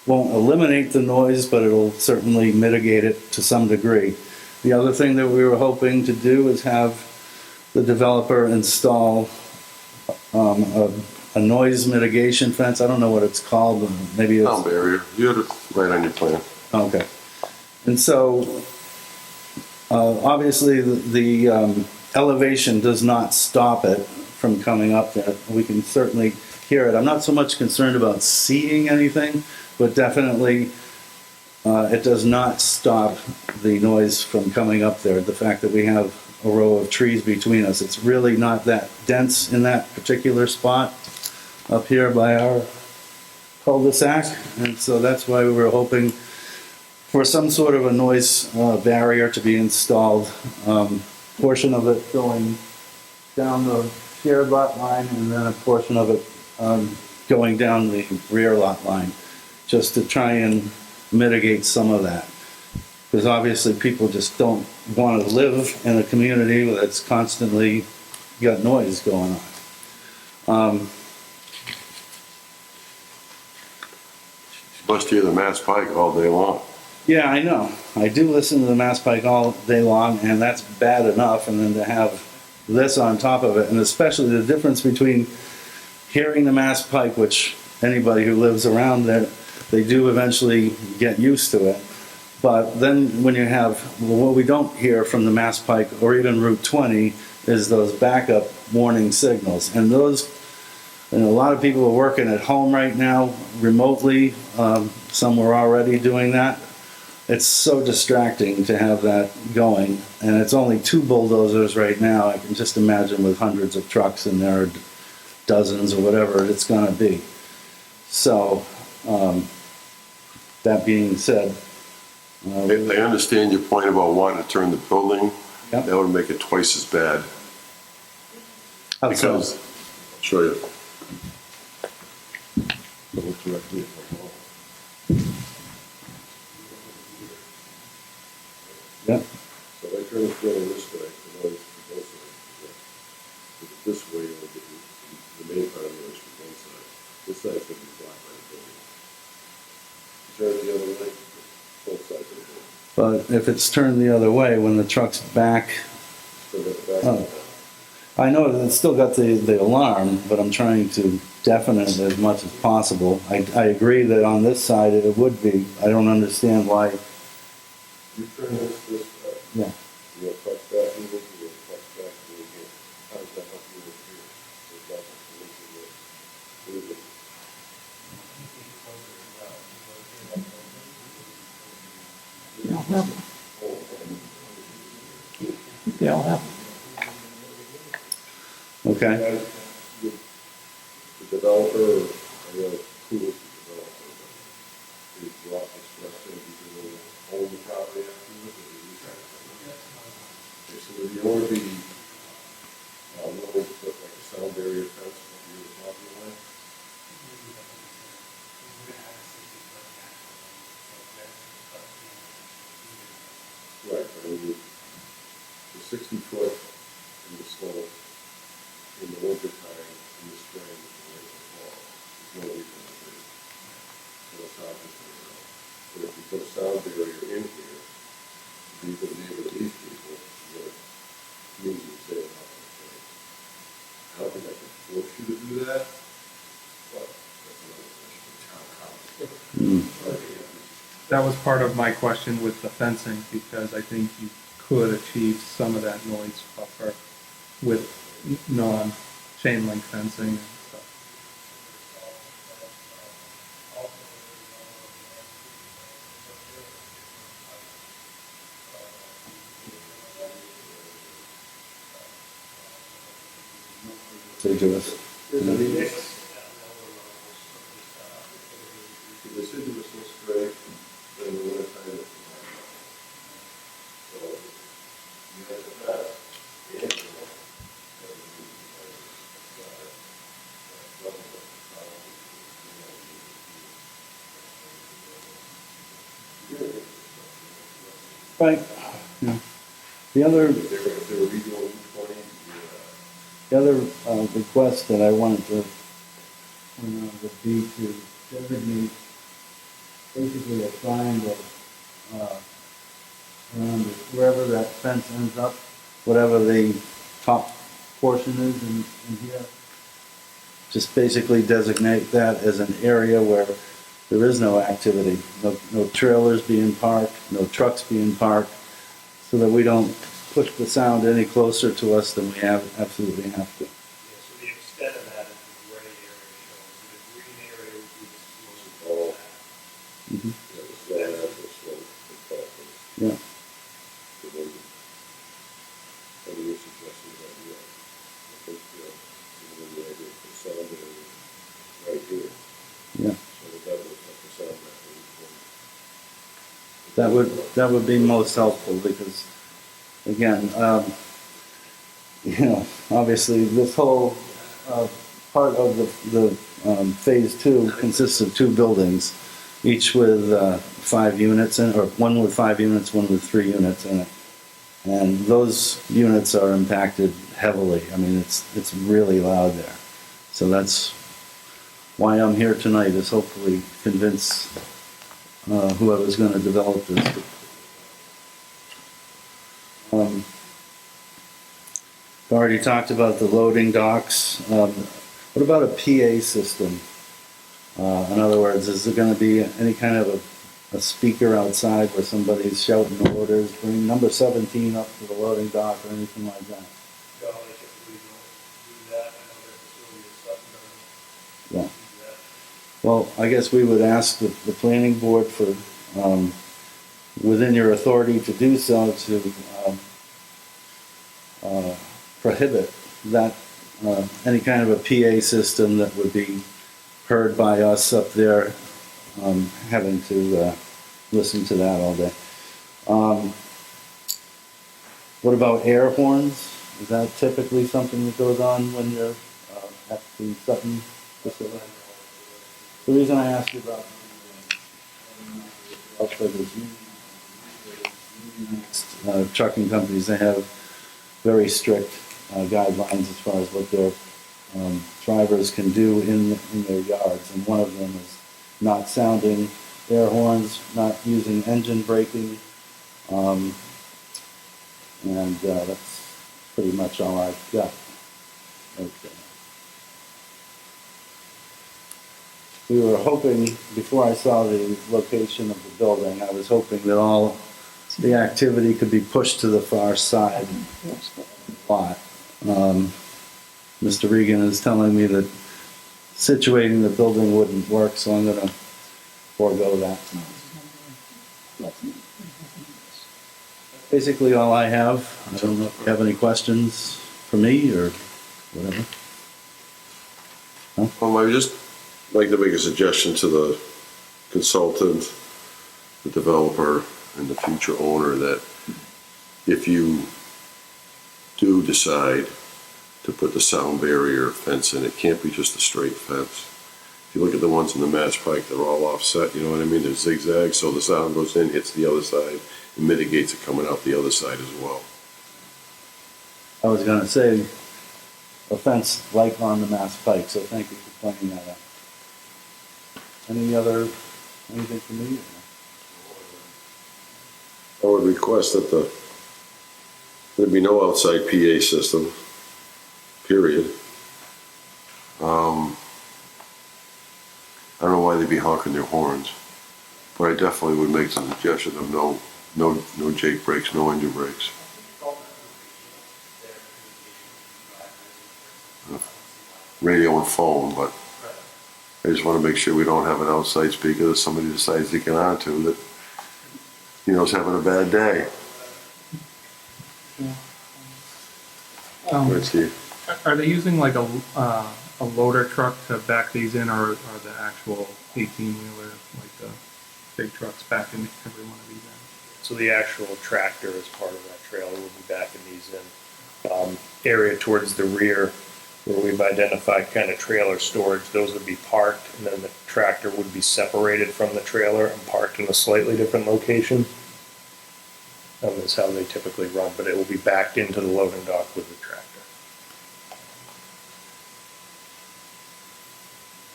won't eliminate the noise, but it'll certainly mitigate it to some degree. The other thing that we were hoping to do is have the developer install a noise mitigation fence. I don't know what it's called, but maybe it's... Sound barrier. You had it right on your plan. Okay. And so, obviously, the elevation does not stop it from coming up there. We can certainly hear it. I'm not so much concerned about seeing anything, but definitely it does not stop the noise from coming up there. The fact that we have a row of trees between us, it's really not that dense in that particular spot up here by our cul-de-sac. And so that's why we were hoping for some sort of a noise barrier to be installed. Portion of it going down the shared lot line, and then a portion of it going down the rear lot line, just to try and mitigate some of that. Because obviously people just don't want to live in a community that's constantly got noise going on. Must hear the Mass Pike all day long. Yeah, I know. I do listen to the Mass Pike all day long, and that's bad enough, and then to have this on top of it, and especially the difference between hearing the Mass Pike, which anybody who lives around there, they do eventually get used to it. But then when you have, what we don't hear from the Mass Pike or even Route 20 is those backup warning signals. And those, and a lot of people are working at home right now remotely. Some were already doing that. It's so distracting to have that going. And it's only 2 bulldozers right now. I can just imagine with hundreds of trucks and there are dozens or whatever it's going to be. So, that being said, I understand your point about wanting to turn the building. Yep. That would make it twice as bad. how so? Because, I'll show you. Look directly at the wall. Yeah. So if I turn this building this way, the noise from both sides. If it's this way, you'll get the main part of the noise from one side. This side's going to be blocked by the building. You turn it the other way, both sides of the building. But if it's turned the other way, when the truck's back, Still got the back Oh. of it. I know that it's still got the alarm, but I'm trying to deafen it as much as possible. I agree that on this side it would be. I don't understand why. You turn this way, Yeah. you'll touch back in here, you'll touch back in here. How does that help you over here? There's nothing to make it work. What is it? They all have. Okay. And the developer, or I know who is the developer, but is Ross Express going to be doing own the property afterwards, or do you try to come in? Okay, so would you want to be willing to put like a sound barrier fence over your property line? foot in the snow in the winter time, in the spring, and in the fall. There's no reason to do it. So it's not just but if you put a sound barrier in here, be the neighbor to these people, you're gonna lose your sale out of the place. I don't think I can force you to do that, but that's another question for town council. That was part of my question with the fencing, because I think you could achieve some of that noise buffer with non-chain link fencing and stuff. Say to us. The deciduous looks great, but in the winter time, it's not. So, you have to pass. Right. Yeah. The other, If they were redoing 220, the other request that I wanted to point out would be to designate basically a triangle around it, wherever that fence ends up, whatever the top portion is in here. Just basically designate that as an area where there is no activity, no trailers being parked, no trucks being parked, so that we don't push the sound any closer to us than we absolutely have to. Yeah, so the extent of that is the gray area shown. So the green area would be the most Oh. Mhm. yeah, the slow natural slope, the property. Yeah. So then, what are your suggestions on that? I think, the idea of the sound area right here, Yeah. so that would affect the sound map. That would be most helpful because, again, obviously this whole part of the phase two consists of two buildings, each with 5 units in, or one with 5 units, one with 3 units in it, and those units are impacted heavily. I mean, it's really loud there, so that's why I'm here tonight, is hopefully convince whoever's going to develop this. Already talked about the loading docks. What about a PA system? In other words, is there going to be any kind of a speaker outside where somebody's shouting orders, bring number 17 up to the loading dock or anything like that? No, they typically don't do that. I know their facility is Sutton Yeah. doesn't do that. Well, I guess we would ask the planning board for, within your authority to do so, to prohibit that, any kind of a PA system that would be heard by us up there, having to listen to that all day. What about air horns? Is that typically something that goes on when you're at the Sutton facility? The reason I asked you about trucking companies, they have very strict guidelines as far as what their drivers can do in their yards, and one of them is not sounding air horns, not using engine braking, and that's pretty much all I've got. Okay. We were hoping, before I saw the location of the building, I was hoping that all the activity could be pushed to the far side of the lot. Mr. Regan is telling me that situating the building wouldn't work, so I'm gonna forego that. Basically all I have. I don't know if you have any questions for me or whatever. I would just like to make a suggestion to the consultant, the developer, and the future owner that if you do decide to put the sound barrier fence in, it can't be just a straight fence. If you look at the ones in the Mass Pike, they're all offset, you know what I mean? They're zigzags, so the sound goes in, hits the other side, and mitigates it coming out the other side as well. I was gonna say, offense like on the Mass Pike, so thank you for pointing that out. Anything from me? I would request that there be no outside PA system, period. I don't know why they'd be honking their horns, but I definitely would make the suggestion of no Jake brakes, no engine brakes. Radio and phone, but I just want to make sure we don't have an outside speaker that somebody decides to get onto that, you know, is having a bad day. Right, Steve? Are they using like a loader truck to back these in, or the actual 18-wheeler, like the big trucks backing every one of these in? So the actual tractor as part of that trailer will be backing these in. Area towards the rear where we've identified kind of trailer storage, those would be parked, and then the tractor would be separated from the trailer and parked in a slightly different location. That's how they typically run, but it will be backed into the loading dock with the tractor.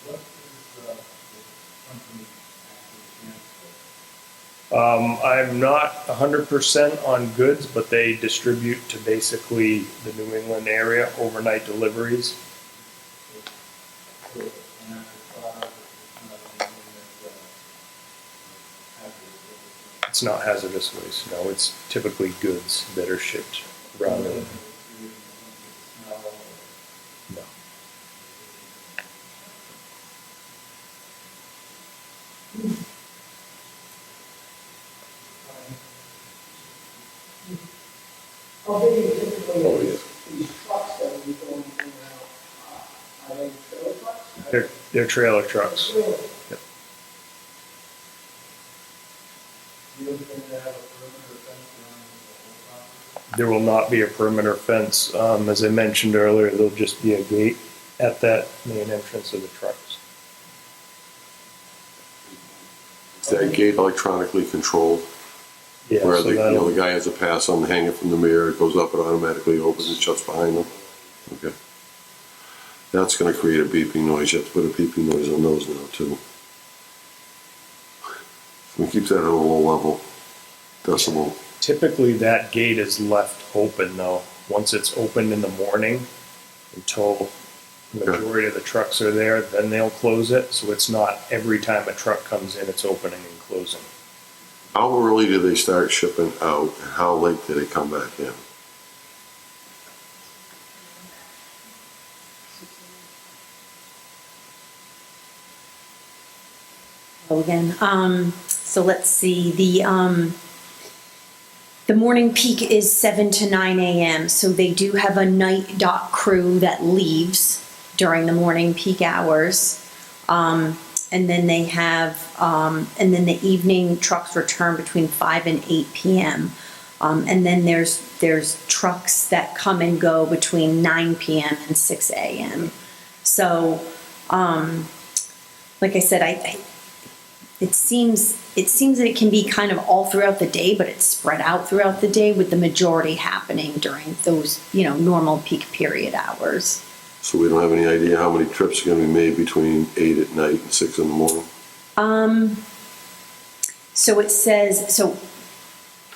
What is the company actually stands for? I'm not 100% on goods, but they distribute to basically the New England area, overnight deliveries. So, an actual product, it's not anything that's hazardous. It's not hazardous waste, no, it's typically goods that are shipped around the, no. How big is typically these trucks that we go in and out? Are they trailer trucks? They're trailer trucks. Trailer. Yep. You looking to have a perimeter fence around the whole property? There will not be a perimeter fence. As I mentioned earlier, there'll just be a gate at that main entrance of the trucks. Is that gate electronically controlled? Yeah, Where so the that'll- guy has a pass on hanging from the mirror, it goes up, it automatically opens and shuts behind them? Okay. That's gonna create a beeping noise, you have to put a beeping noise on those now too. We keep that at a low level decibel. Typically, that gate is left open though. Once it's opened in the morning until the majority of the trucks are there, then they'll close it. So it's not every time a truck comes in, it's opening and closing. How early do they start shipping out and how late do they come back in? So again, so let's see, the morning peak is 7 to 9 a.m. So they do have a night dock crew that leaves during the morning peak hours. And then they have, and then the evening trucks return between 5 and 8 p.m. And then there's trucks that come and go between 9 p.m. and 6 a.m. So, like I said, it seems that it can be kind of all throughout the day, but it's spread out throughout the day with the majority happening during those, normal peak period hours. So we don't have any idea how many trips are gonna be made between 8 at night and 6 in the morning? So it says,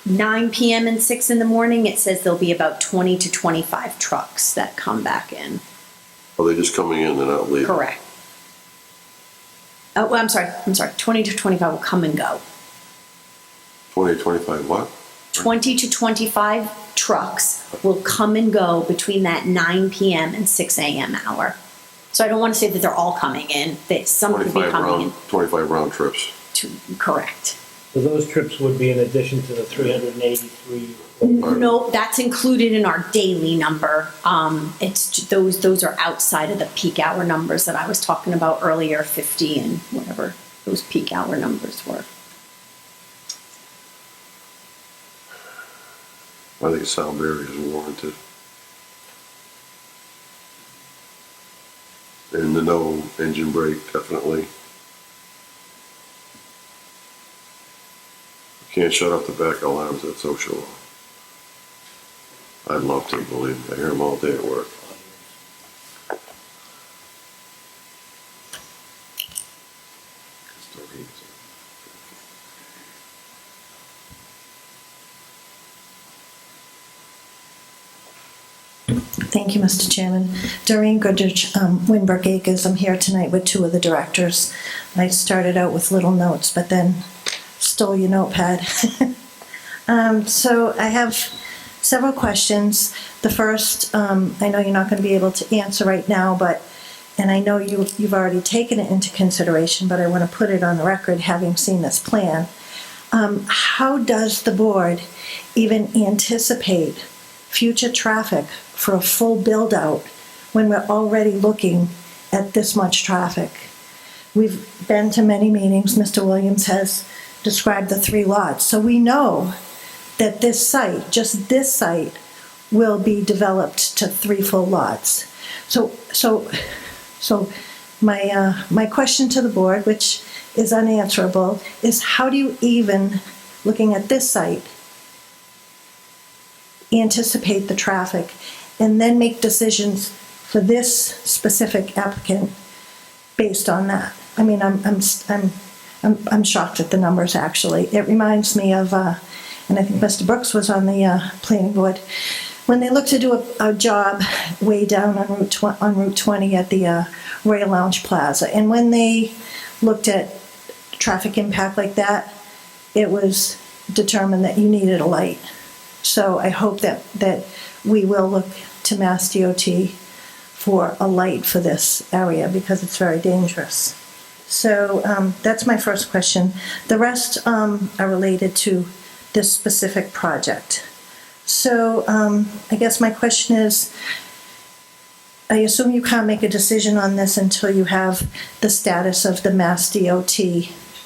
9 p.m. and 6 in the morning, it says there'll be about 20 to 25 trucks that come back in. Are they just coming in, they're not leaving? Correct. Oh, well, I'm sorry, 20 to 25 will come and go. 20 to 25 what? 20 to 25 trucks will come and go between that 9 p.m. and 6 a.m. hour. So I don't want to say that they're all coming in, that some could be 25 coming in. 25 round trips. Correct. So those trips would be in addition to the 383? No, that's included in our daily number. Those are outside of the peak hour numbers that I was talking about earlier, 50 and whatever those peak hour numbers were. I think sound barrier is warranted. And the no engine brake, definitely. You can't shut off the back alarms at social law. I'd love to, believe me. I hear them all day at work. Thank you, Mr. Chairman. Doreen Goodrich, Winbrook Acres. I'm here tonight with two of the directors. I started out with little notes, but then stole your notepad. So I have several questions. The first, I know you're not going to be able to answer right now, and I know you've already taken it into consideration, but I want to put it on the record, having seen this plan. How does the board even anticipate future traffic for a full build-out when we're already looking at this much traffic? We've been to many meetings. Mr. Williams has described the 3 lots. So we know that this site, just this site, will be developed to 3 full lots. So my question to the board, which is unanswerable, is how do you even, looking at this site, anticipate the traffic and then make decisions for this specific applicant based on that? I mean, I'm shocked at the numbers, actually. It reminds me of, and I think Mr. Brooks was on the planning board, when they looked to do a job way down on Route 20 at the Royal Lounge Plaza. And when they looked at traffic impact like that, it was determined that you needed a light. So I hope that we will look to Mass DOT for a light for this area because it's very dangerous. So that's my first question. The rest are related to this specific project. So I guess my question is, I assume you can't make a decision on this until you have the status of the Mass DOT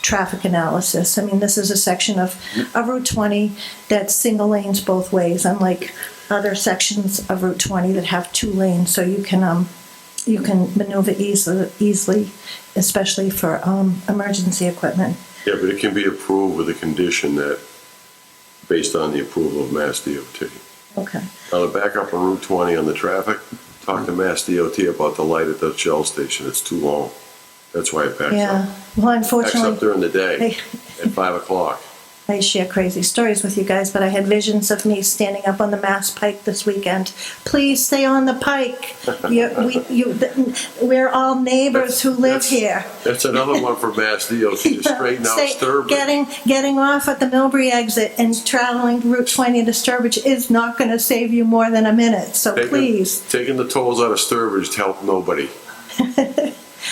traffic analysis. I mean, this is a section of Route 20 that's single lanes both ways, unlike other sections of Route 20 that have 2 lanes, so you can maneuver easily, especially for emergency equipment. Yeah, but it can be approved with a condition that, based on the approval of Mass DOT. Okay. Now, to back up on Route 20 on the traffic, talk to Mass DOT about the light at the Shell station. It's too long. That's why it backs up. Yeah. Well, Backs unfortunately, up during the day at 5 o'clock. I share crazy stories with you guys, but I had visions of me standing up on the Mass Pike this weekend. Please stay on the Pike. We're all neighbors who live here. That's another one for Mass DOT to straighten out Sturbridge. Getting off at the Millbury exit and traveling Route 20 to Sturbridge is not going to save you more than a minute, so please. Taking the tolls out of Sturbridge to help nobody.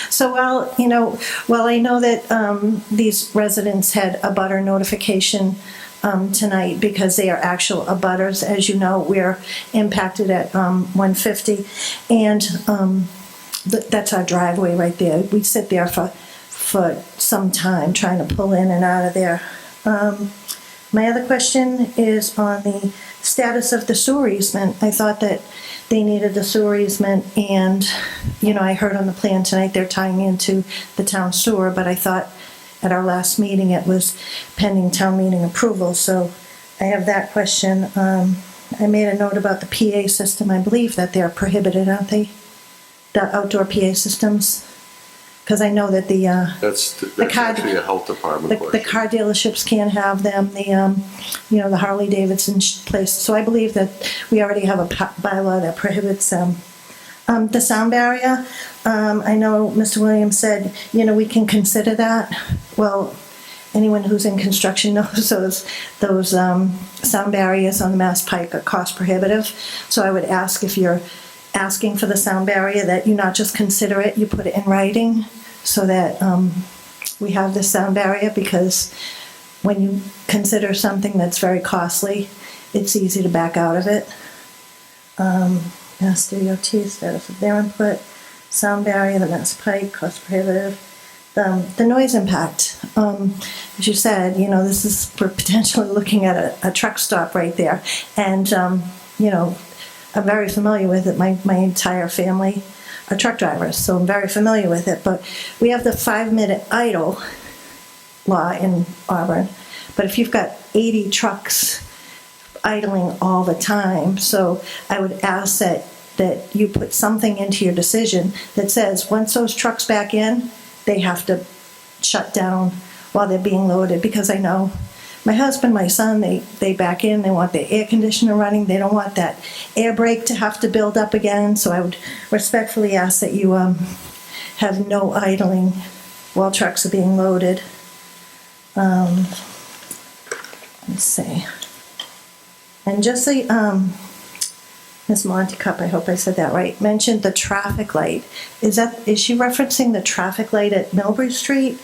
So while I know that these residents had a butter notification tonight because they are actual abutters, as you know, we're impacted at 150, and that's our driveway right there. We sit there for some time trying to pull in and out of there. My other question is on the status of the sewer easement. I thought that they needed the sewer easement, and, I heard on the plan tonight they're tying into the town sewer, but I thought at our last meeting it was pending town meeting approval, so I have that question. I made a note about the PA system. I believe that they're prohibited, aren't they? The outdoor PA systems? Because I know that That's car- actually a health department the question. car dealerships can't have them, the Harley Davidson place. So I believe that we already have a bylaw that prohibits them. The sound barrier, I know Mr. Williams said, we can consider that. Well, anyone who's in construction knows those sound barriers on the Mass Pike are cost prohibitive. So I would ask, if you're asking for the sound barrier, that you not just consider it, you put it in writing so that we have this sound barrier, because when you consider something that's very costly, it's easy to back out of it. Mass DOT, status of their input, sound barrier, the Mass Pike, cost prohibitive. The noise impact, as you said, we're potentially looking at a truck stop right there. And, I'm very familiar with it. My entire family are truck drivers, so I'm very familiar with it. But we have the 5-minute idle law in Auburn. But if you've got 80 trucks idling all the time. So I would ask that you put something into your decision that says, once those trucks back in, they have to shut down while they're being loaded, because I know my husband, my son, they back in, they want the air conditioner running, they don't want that air brake to have to build up again. So I would respectfully ask that you have no idling while trucks are being loaded. Let's see. And just say, Ms. Montecup, I hope I said that right, mentioned the traffic light. Is she referencing the traffic light at Millbury Street?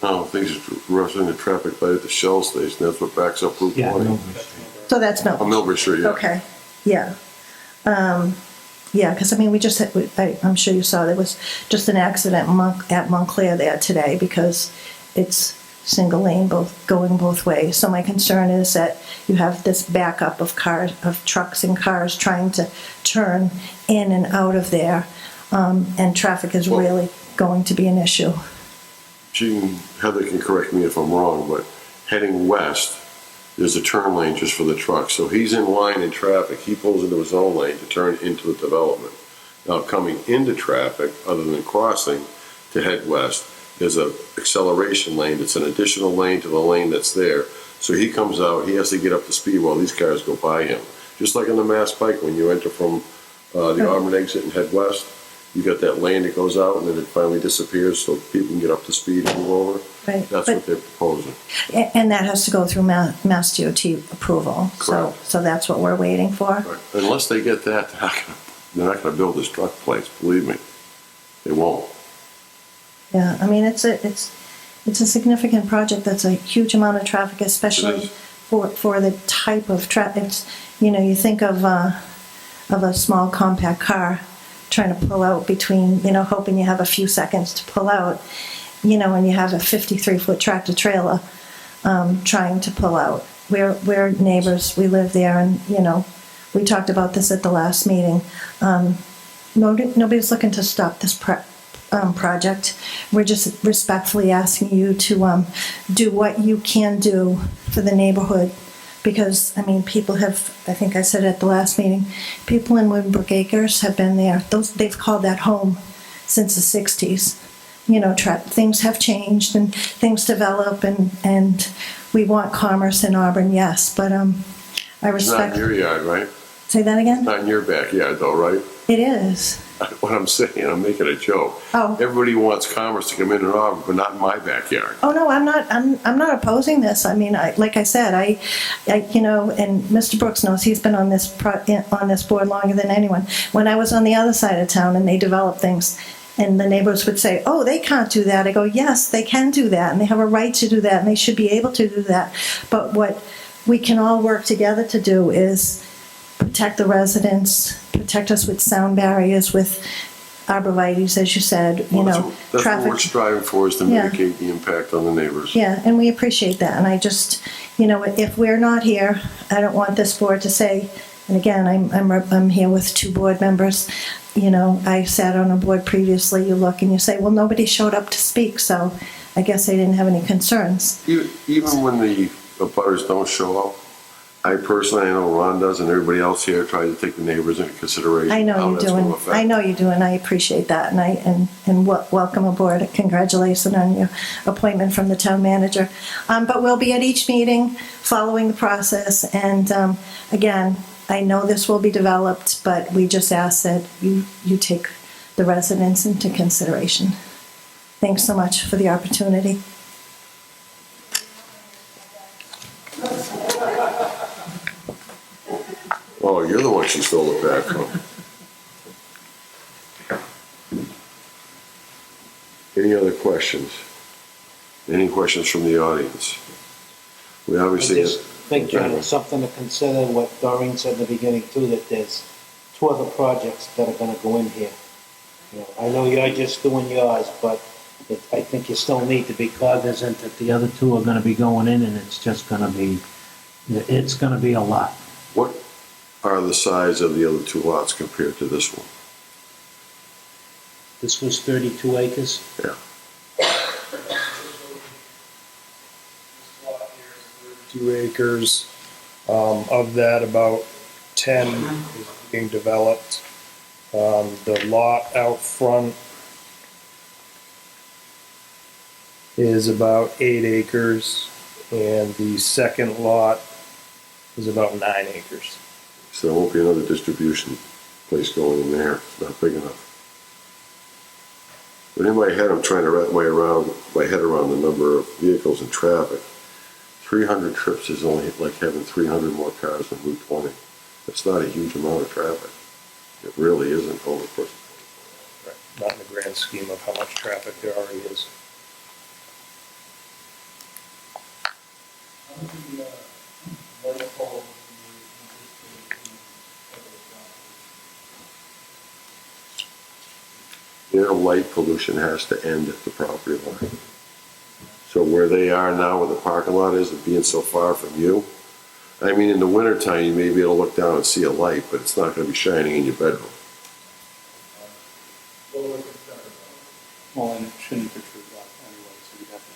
No, I think it's referencing the traffic light at the Shell station. That's what backs up Route Yeah, 20. no. So that's On Millbury Street, yeah. Okay, yeah. Yeah, because I mean, we just, I'm sure you saw, there was just an accident at Montclair there today because it's single lane, going both ways. So my concern is that you have this backup of cars, of trucks and cars trying to turn in and out of there, and traffic is Well- really going to be an issue. Heather can correct me if I'm wrong, but heading west, there's a turn lane just for the truck. So he's in line in traffic. He pulls into his own lane to turn into the development. Now, coming into traffic, other than crossing to head west, there's a acceleration lane. It's an additional lane to the lane that's there. So he comes out, he has to get up to speed while these cars go by him. Just like on the Mass Pike, when you enter from the Auburn exit and head west, you got that lane that goes out and then it finally disappears so people can get up to speed and move over. Right. That's what they're proposing. And that has to go through Mass DOT approval. Correct. So that's what we're waiting for. Right. Unless they get that, they're not gonna build this truck place, believe me. They won't. Yeah, I mean, it's a significant project. That's a huge amount of traffic, It especially is. for the type of traffic. It's, you think of a small compact car trying to pull out between, hoping you have a few seconds to pull out, and you have a 53-foot tractor trailer trying to pull out. We're neighbors. We live there, and we talked about this at the last meeting. Nobody's looking to stop this project. We're just respectfully asking you to do what you can do for the neighborhood. Because, I mean, people have, I think I said at the last meeting, people in Woodbrook Acres have been there. They've called that home since the 60s. Things have changed and things develop, and we want commerce in Auburn, yes. But I It's not respect. in your yard, right? Say that again? Not in your backyard though, right? It is. What I'm saying, I'm making a joke. Oh. Everybody wants commerce to come in and Auburn, but not in my backyard. Oh no, I'm not opposing this. I mean, like I said, I and Mr. Brooks knows, he's been on this board longer than anyone. When I was on the other side of town and they developed things, and the neighbors would say, "Oh, they can't do that." I go, "Yes, they can do that, and they have a right to do that, and they should be able to do that." But what we can all work together to do is protect the residents, protect us with sound barriers, with arborvitae's, as you said. Well, that's what traffic. we're striving for, is to Yeah. mitigate the impact on the neighbors. Yeah, and we appreciate that. And I just, if we're not here, I don't want this board to say, and again, I'm here with two board members. I sat on a board previously. You look and you say, well, nobody showed up to speak, so I guess they didn't have any concerns. Even when the butters don't show up, I personally, I know Ron does, and everybody else here tries to take the neighbors into consideration. I know how you that's do, gonna and affect I know you do, and I appreciate that, and welcome aboard. Congratulations on your appointment from the town manager. But we'll be at each meeting, following the process, and again, I know this will be developed, but we just ask that you take the residents into consideration. Thanks so much for the opportunity. Oh, you're the one she stole it back from. Any other questions? Any questions from the audience? We I obviously. just think, John, it's something to consider, what Doreen said in the beginning too, that there's two other projects that are gonna go in here. I know you're just doing yours, but I think you still need to be cognizant that the other two are gonna be going in, and it's just gonna be, it's gonna be a lot. What are the size of the other two lots compared to this one? This was 32 acres. Yeah. 2 acres. Of that, about 10 is being developed. The lot out front is about 8 acres, and the second lot is about 9 acres. So there won't be another distribution place going in there. It's not big enough. But in my head, I'm trying to wrap my head around the number of vehicles and traffic. 300 trips is only like having 300 more cars than Route 20. It's not a huge amount of traffic. It really isn't over the course of Right. Not in the grand scheme of how much traffic there already is. How many, light poles Their light pollution has to end at the property line. So where they are now, where the parking lot is, and being so far from you, I mean, in the wintertime, you may be able to look down and see a light, but it's not gonna be shining in your bedroom. Well, and it shouldn't protrude out anyway, so you'd have to.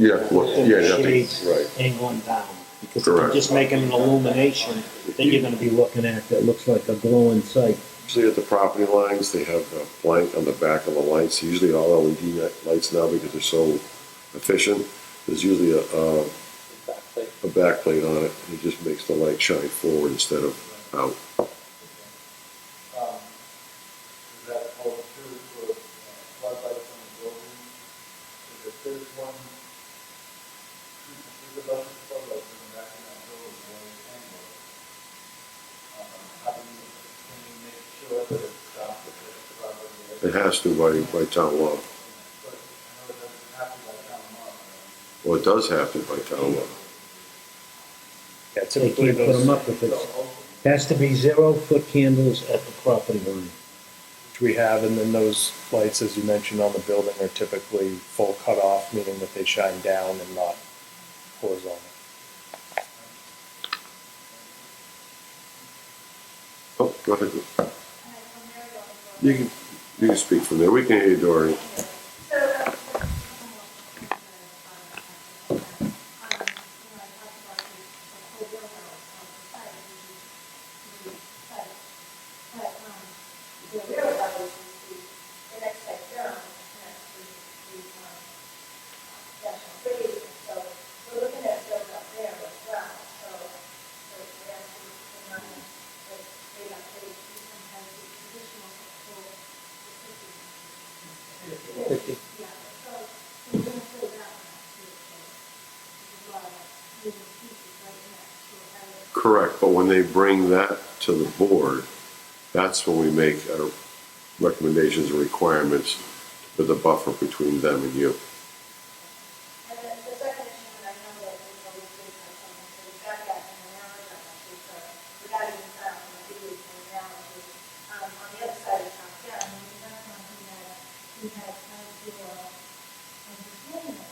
Yeah, look, yeah, nothing, Shades right. angling down. Because if Correct. you're just making an illumination that you're gonna be looking at that looks like a glowing sight. Usually at the property lines, they have a blank on the back of the lights, usually all LED lights now because they're so efficient. There's usually a backplate on it, and it just makes the light shine forward instead of out. Does that hold true for floodlights on the building? Because if there's one, there's a bunch of floodlights in the back of that building, one in Anglo. How can you make sure that it's stopped at the property? It has to by town law. But I know it doesn't have to by town law. Right? Well, it does have to by town law. Yeah, They typically can't put them those, up if it's, has to be 0-foot candles at the property line. which we have, and then those lights, as you mentioned, on the building are typically full cutoff, meaning that they shine down and not horizontal. Oh, go ahead. You can speak from there. We can hear you, Dory. Correct, but when they bring that to the board, that's when we make our recommendations and requirements for the buffer between them and you. And the second issue, and I know that we've always been on something, so we've got that in the analogy, actually, so we got it in the video in the analogy. On the other side of town, yeah, I mean, that's something that we had tried to, entertain it.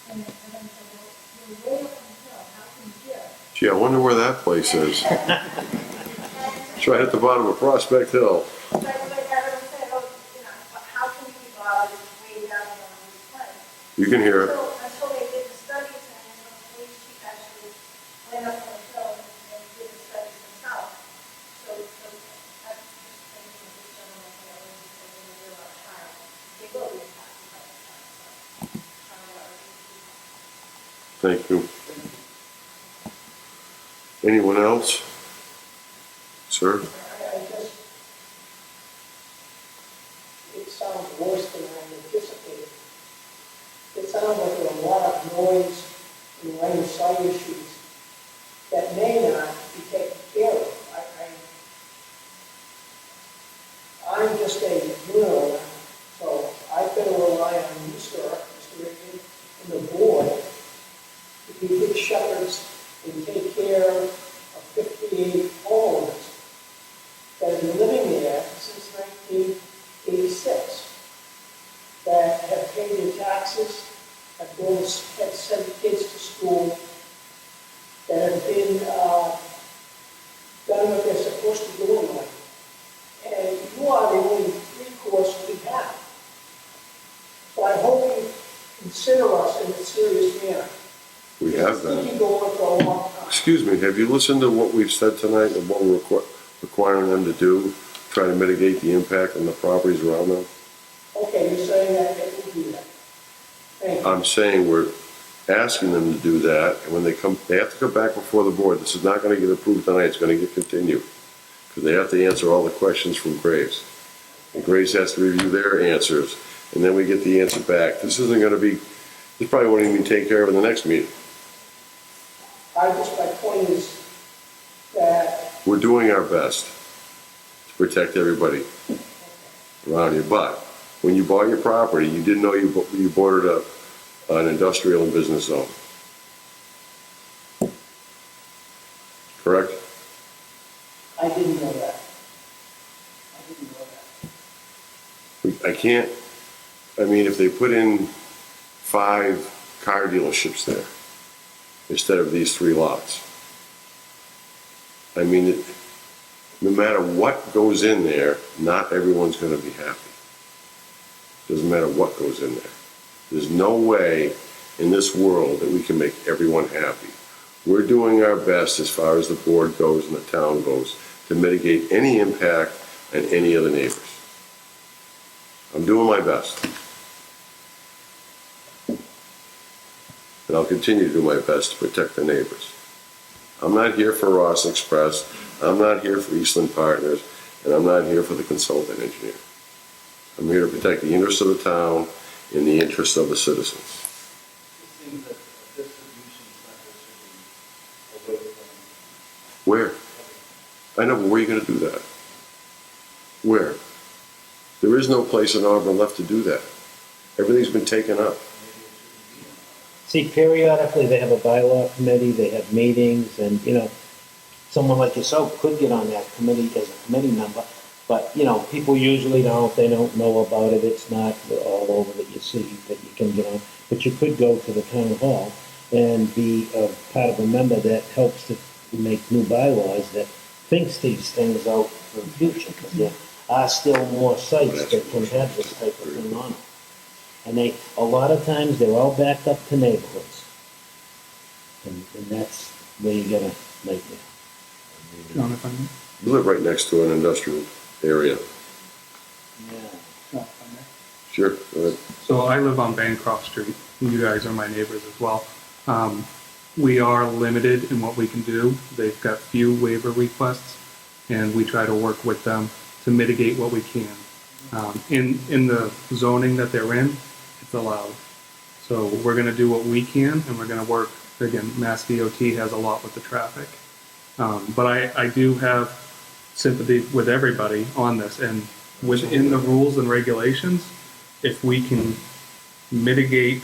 And then I said, well, we're way up on the hill, how can you hear? Gee, I wonder where that place is. It's right at the bottom of Prospect Hill. But everyone said, oh, you know, but how can you be bothered way down on the plain? You can hear it. Until they did the studies and until the police chief actually went up on the hill and did the studies themselves. So that's just thinking of this gentleman, you know, when he said, you know, they're on trial. They will be impacted by the time, so. Thank you. Anyone else? Sir? I just, it sounds worse than I anticipated. It sounds like there are a lot of noise and line of sight issues that may not be taken care of. I'm just a unit, so I've got to rely on you, sir, Mr. Rickey, and the board to be good shepherds and take care of 58 homeowners that have been living there since 1986, that have paid their taxes, have sent kids to school, that have been done what they're supposed to do in life. And you are the only recourse we have. So I hope you consider us in a serious manner. We have It's been that. going on for a long time. Excuse me, have you listened to what we've said tonight and what we're requiring them to do? Try to mitigate the impact on the properties around them? Okay, you're saying that they will do that. Thank you. I'm saying we're asking them to do that, and when they come, they have to come back before the board. This is not gonna get approved tonight, it's gonna get continued. Because they have to answer all the questions from Graves. And Graves has to review their answers, and then we get the answer back. This isn't gonna be, this probably won't even be taken care of in the next meeting. My point is that, We're doing our best to protect everybody around you, but when you bought your property, you didn't know you bordered an industrial and business zone. Correct? I didn't know that. I didn't know that. I can't, I mean, if they put in 5 car dealerships there instead of these 3 lots, I mean, no matter what goes in there, not everyone's gonna be happy. Doesn't matter what goes in there. There's no way in this world that we can make everyone happy. We're doing our best as far as the board goes and the town goes to mitigate any impact on any of the neighbors. I'm doing my best. And I'll continue to do my best to protect the neighbors. I'm not here for Ross Express, I'm not here for Eastland Partners, and I'm not here for the consultant engineer. I'm here to protect the interests of the town and the interests of the citizens. It seems that a distribution center should be away from. Where? I know, but where are you gonna do that? Where? There is no place in Auburn left to do that. Everything's been taken up. See, periodically, they have a bylaw committee, they have meetings, and, you know, someone like yourself could get on that committee as a committee member, but, you know, people usually don't, they don't know about it, it's not all over that you see that you can get on. But you could go to the town hall and be a part of a member that helps to make new bylaws that thinks these things out for the future, because there are still more sites that can have this type of thing on it. And they, a lot of times, they're all backed up to neighborhoods. And that's where you get a nightmare. John, if I may. You live right next to an industrial area. Yeah. John, if I may. Sure, go ahead. So I live on Bancroft Street. You guys are my neighbors as well. We are limited in what we can do. They've got few waiver requests, and we try to work with them to mitigate what we can. In the zoning that they're in, it's allowed. So we're gonna do what we can, and we're gonna work, again, Mass DOT has a lot with the traffic. But I do have sympathy with everybody on this, and within the rules and regulations, if we can mitigate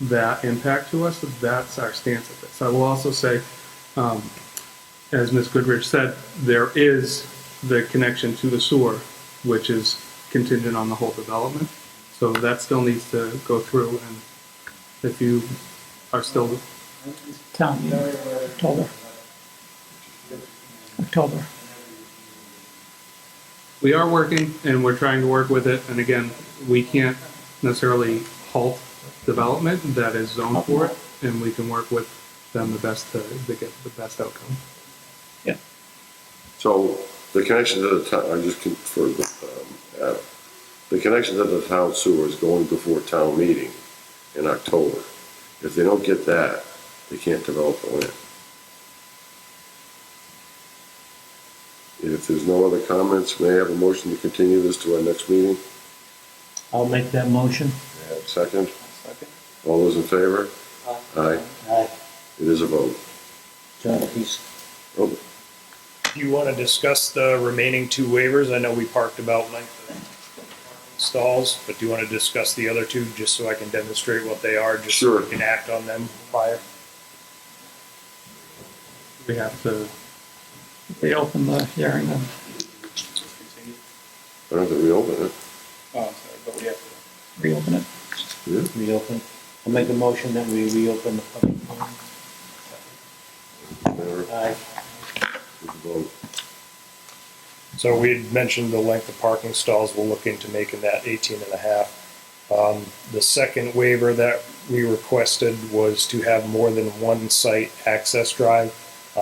that impact to us, that's our stance of this. I will also say, as Ms. Goodrich said, there is the connection to the sewer, which is contingent on the whole development. So that still needs to go through, and if you are still, Town meeting, October. we are working and we're trying to work with it. And again, we can't necessarily halt development that is zoned for it, and we can work with them the best to get the best outcome. So the connection to the town, I just for Adam, the connection to the town sewer is going before town meeting in October. If they don't get that, they can't develop the land. If there's no other comments, may I have a motion to continue this to our next meeting? I'll make that motion. May I have a second? All those in favor? Aye. Aye. It is a vote. John, he's, Oh, Do you want to discuss the remaining 2 waivers? I know we talked about length of stalls, but do you want to discuss the other 2 just so I can demonstrate what they are, just so Sure. we can act on them prior? We have to Reopen the hearing then. I don't have to reopen it. Oh, I'm sorry, but we have to. Reopen it. Yeah. reopen. I'll make a motion that we reopen the public hearing. Matter of- Aye. it's a vote. So we had mentioned the length of parking stalls, we're looking to making that 18 and a half. The second waiver that we requested was to have more than one site access drive.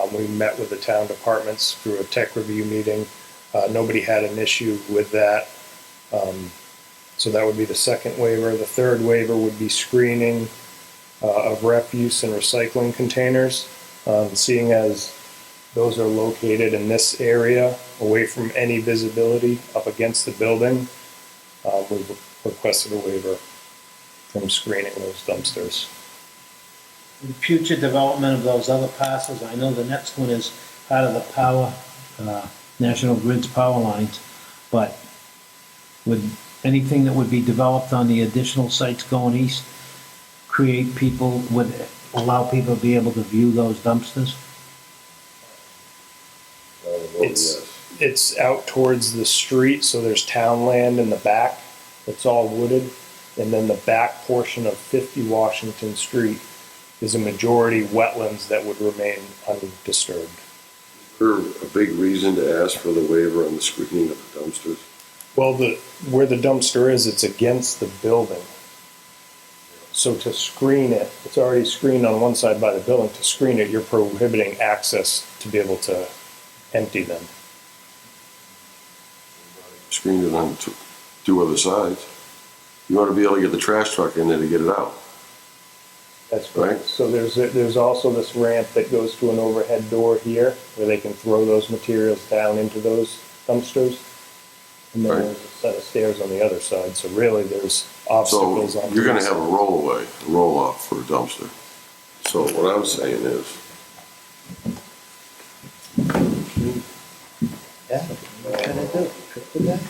We met with the town departments through a tech review meeting. Nobody had an issue with that. So that would be the second waiver. The third waiver would be screening of refuse and recycling containers. Seeing as those are located in this area, away from any visibility up against the building, we've requested a waiver from screening those dumpsters. In future development of those other parcels, I know the next one is part of the power, National Grid's power lines, but would anything that would be developed on the additional sites going east would allow people to be able to view those dumpsters? It's out towards the street, so there's town land in the back. It's all wooded. And then the back portion of 50 Washington Street is a majority wetlands that would remain undisturbed. Is there a big reason to ask for the waiver on the screening of the dumpsters? Well, where the dumpster is, it's against the building. So to screen it, it's already screened on one side by the building. To screen it, you're prohibiting access to be able to empty them. Screened it on two other sides. You want to be able to get the trash truck in there to get it out. That's right. So there's also this ramp that goes to an overhead door here where they can throw those materials down into those dumpsters. And then Right. there's a set of stairs on the other side. So really there's obstacles So on you're going to either have a side. roll-off for a dumpster. So what I'm saying is, Yeah, what can I do? Trip to that?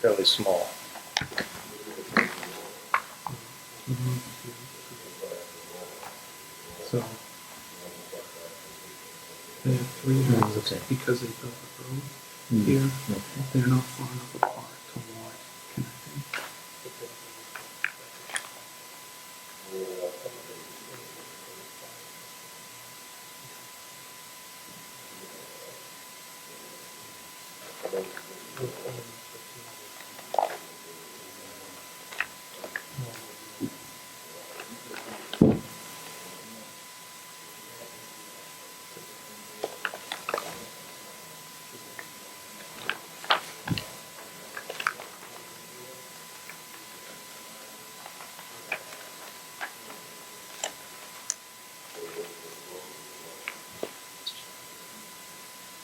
Fairly small. So they have three houses because they built a road here. They're not far enough apart to warrant connecting.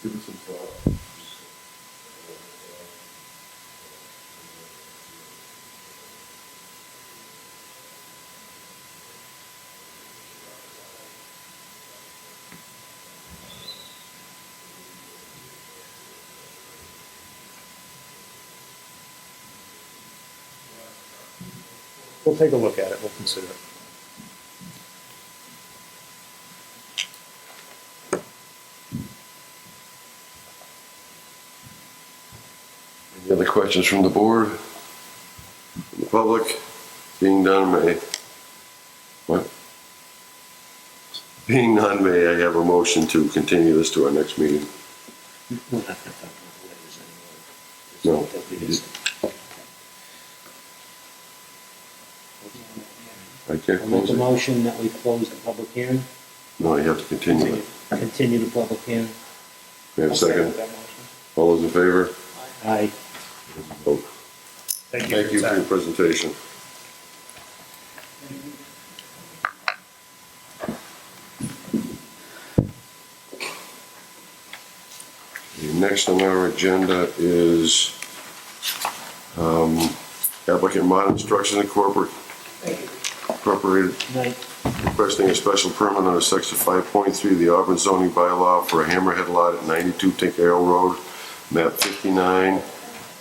give it some thought. We'll take a look at it. We'll consider it. Any other questions from the board? From the public? Being none, Being none, may I have a motion to continue this to our next meeting? We're not gonna talk about the waivers anymore. No. I can't I'll make close a it. motion that we close the public hearing, No, you have to continue it. continue the public hearing. May I have a second? All those in favor? Aye. Vote. Thank you Thank for you your for your time. presentation. The next on our agenda is applicant Modern Structures Incorporated Night. requesting a special permit under section 5.3 of the Auburn zoning bylaw for a hammerhead lot at 92 Tinker Hill Road, map 59,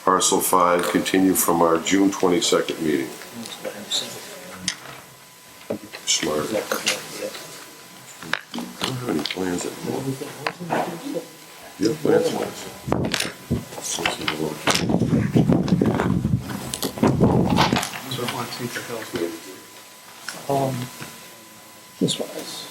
parcel 5, continue from our June 22nd meeting. Smart. I don't have any plans at the moment. Yep, that's nice. Let's see the location. So on Tinker Hill. This one is.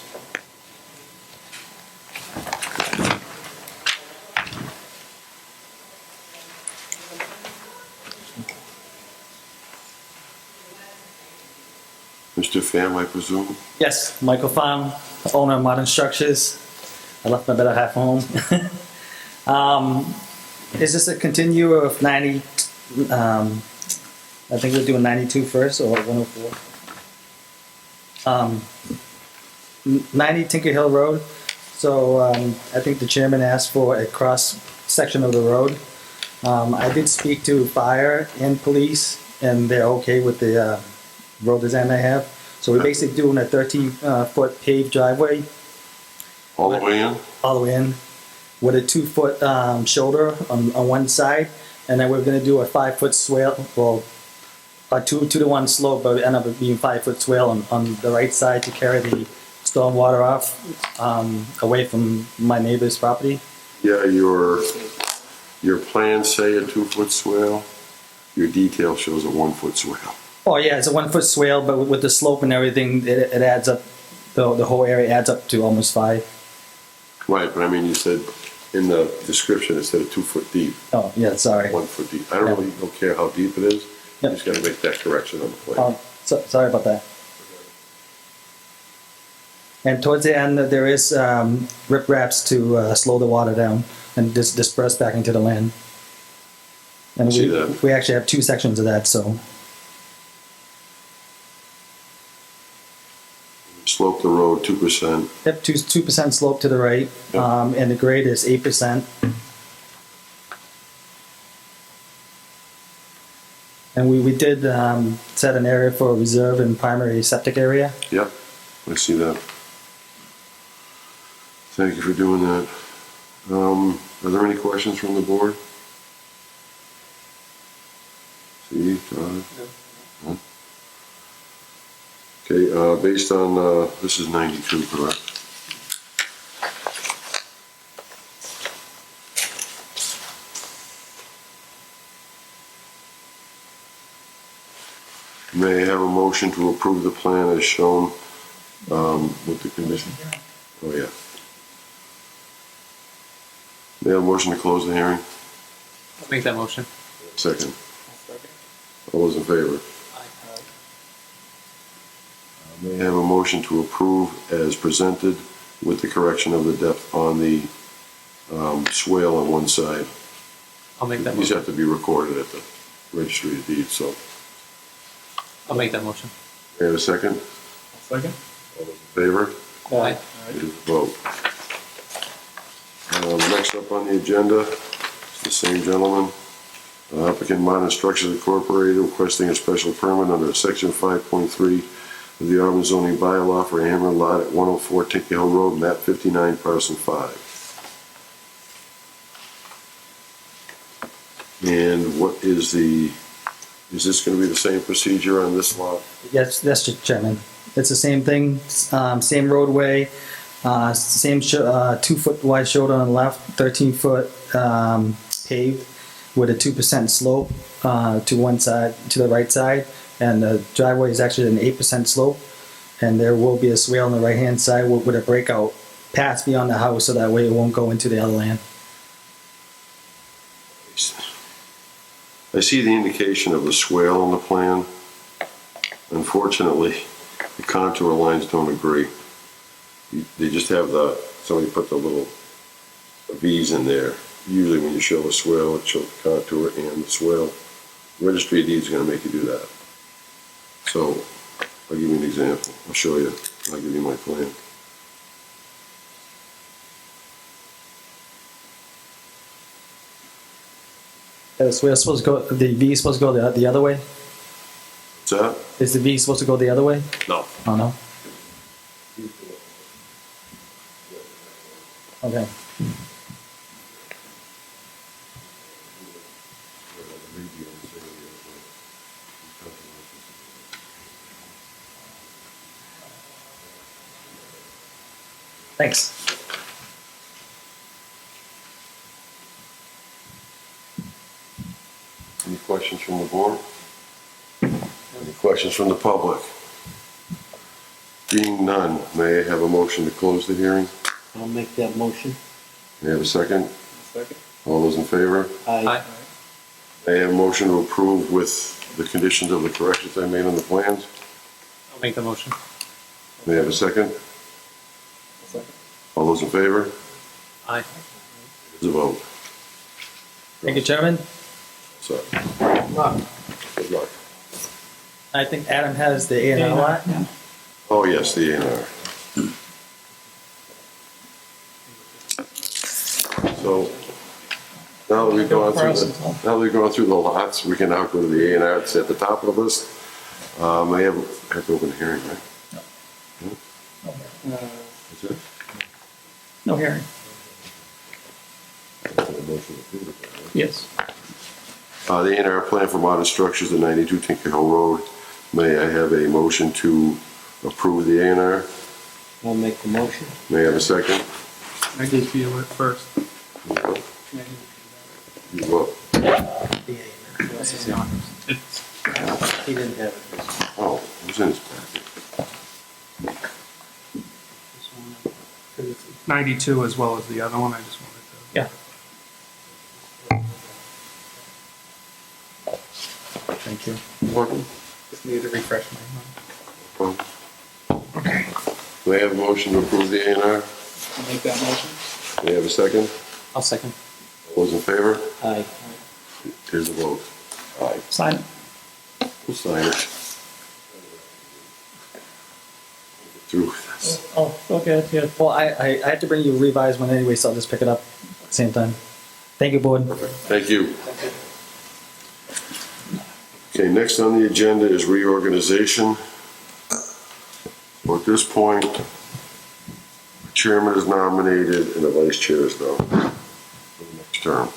Mr. Pham, I presume? Yes, Michael Pham, owner of Modern Structures. I left my better half home. Is this a continue of 90? I think we're doing 92 first or 104. 90 Tinker Hill Road. So I think the chairman asked for a cross section of the road. I did speak to fire and police, and they're okay with the road design I have. So we're basically doing a 13-foot paved driveway All the way in? all the way in with a 2-foot shoulder on one side, and then we're going to do a 5-foot swale, well, a 2-to-1 slope, but end up being 5-foot swale on the right side to carry the storm water off away from my neighbor's property. Yeah, your plans say a 2-foot swale. Your detail shows a 1-foot swale. Oh yeah, it's a 1-foot swale, but with the slope and everything, it adds up. The whole area adds up to almost 5. Right, but I mean, you said in the description, it said a 2-foot deep, Oh yeah, sorry. 1-foot deep. I don't really don't care how deep it is. You Yep. just gotta make that correction on the plan. Sorry about that. And towards the end, there is rip wraps to slow the water down and disperse back into the land. And See that. we actually have 2 sections of that, so. Slope the road 2%. Yep, 2% slope to the right, Yep. and the grade is 8%. And we did set an area for reserve and primary septic area. Yep, I see that. Thank you for doing that. Are there any questions from the board? See, Todd? No. Okay, based on, this is 92, correct? May I have a motion to approve the plan as shown with the condition? Oh, yeah. May I have a motion to close the hearing? I'll make that motion. Second. All those in favor? May I have a motion to approve as presented with the correction of the depth on the swale on one side? I'll make that These motion. have to be recorded at the registry of deeds, so. I'll make that motion. May I have a second? Second? All those in favor? Aye. It is a vote. Next up on the agenda, it's the same gentleman. Applicant Modern Structures Incorporated requesting a special permit under section 5.3 of the Auburn zoning bylaw for a hammer lot at 104 Tinker Hill Road, map 59, parcel 5. And what is this gonna be the same procedure on this lot? Yes, that's the chairman. It's the same thing, same roadway, same 2-foot wide shoulder on the left, 13-foot paved with a 2% slope to one side, to the right side, and the driveway is actually an 8% slope, and there will be a swale on the right-hand side with a breakout pass beyond the house, so that way it won't go into the other land. I see the indication of the swale on the plan. Unfortunately, the contour lines don't agree. They just have somebody put the little V's in there. Usually when you show a swale, it shows the contour and the swale. Registry of Deeds is gonna make you do that. So, I'll give you an example. I'll show you. I'll give you my plan. The swale is supposed to go, the V is supposed to go the other way? What's that? Is the V supposed to go the other way? No. Oh, no? Okay. Thanks. questions from the board? Any questions from the public? Being none, may I have a motion to close the hearing? I'll make that motion. May I have a second? Second. All those in favor? Aye. May I have a motion to approve with the conditions of the corrections I made on the plans? I'll make the motion. May I have a second? Second. All those in favor? Aye. It's a vote. Thank you, Chairman. So, good luck. I think Adam has the A and R lot. Oh, yes, the A&R. So, now that we've gone through the lots, we can now go to the A&R. It's at the top of the list. I have to open the hearing, right? That's it? No hearing. I have a motion to approve it, right? Yes. The A&R plan for modern structures at 92 Tinker Hill Road. May I have a motion to approve the A&R? I'll make the motion. May I have a second? I can feel it first. You vote. It's He didn't have it. Oh, it was in his packet. 92 as well as the other one, I just wanted to. Yeah. Thank you. Welcome. Just needed to refresh my mind. Okay. May I have a motion to approve the A&R? I'll make that motion. May I have a second? I'll second. All those in favor? Aye. Here's the vote. Aye. Sign it. We'll sign it. Through this. Oh, okay, yeah. Well, I had to bring you a revised one anyway, so I'll just pick it up at the same time. Thank you, board. Thank you. Okay, next on the agenda is reorganization. Well, at this point, the chairman is nominated and the vice chair is known for the next term.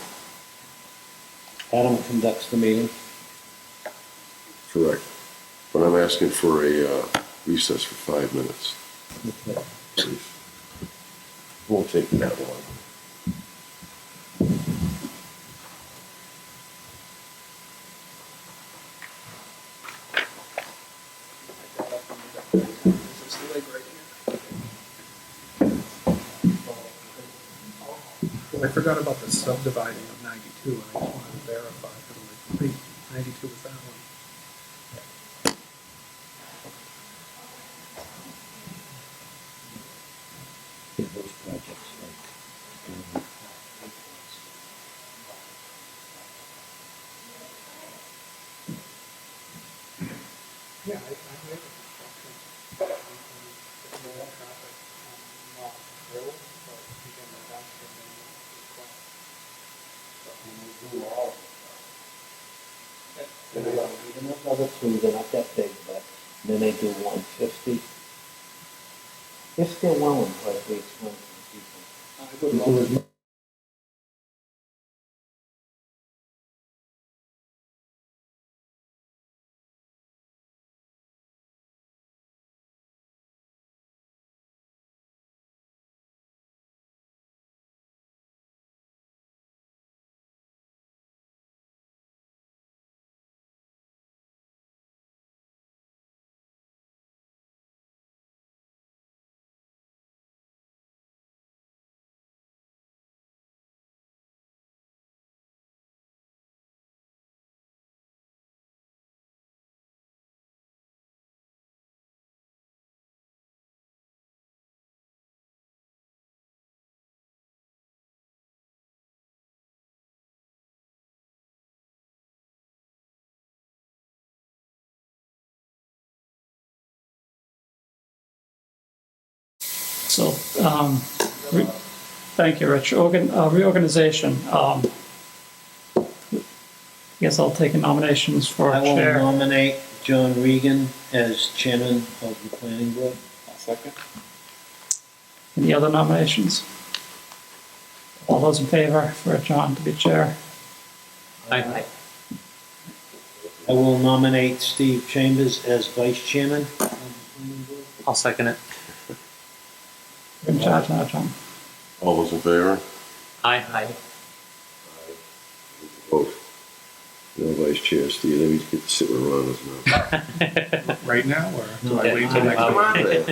Adam conducts the meeting. Correct. But I'm asking for a recess for 5 minutes. Please. Won't take that long. I forgot about the subdividing of 92, and I just wanted to verify, because I'm like, wait, 92 was that one. Yeah, those projects, like, Yeah, I agree. More traffic on North Road, but again, that's the main request. and we do all of it. Even those other two, they're not that big, but then they do 150. If they're willing, but they explain to the people. I would love to. So, thank you, Rich. Reorganization. Guess I'll take nominations for I will chair. nominate John Regan as chairman of the planning board. Second. Any other nominations? All those in favor for John to be chair? Aye. I will nominate Steve Chambers as vice chairman of the planning board. I'll second it. You're in charge now, John. All those in favor? Aye. Vote. No vice chair, Steve, let me get to sit where Ron is now. Right now, or do I wait till Come next on. week?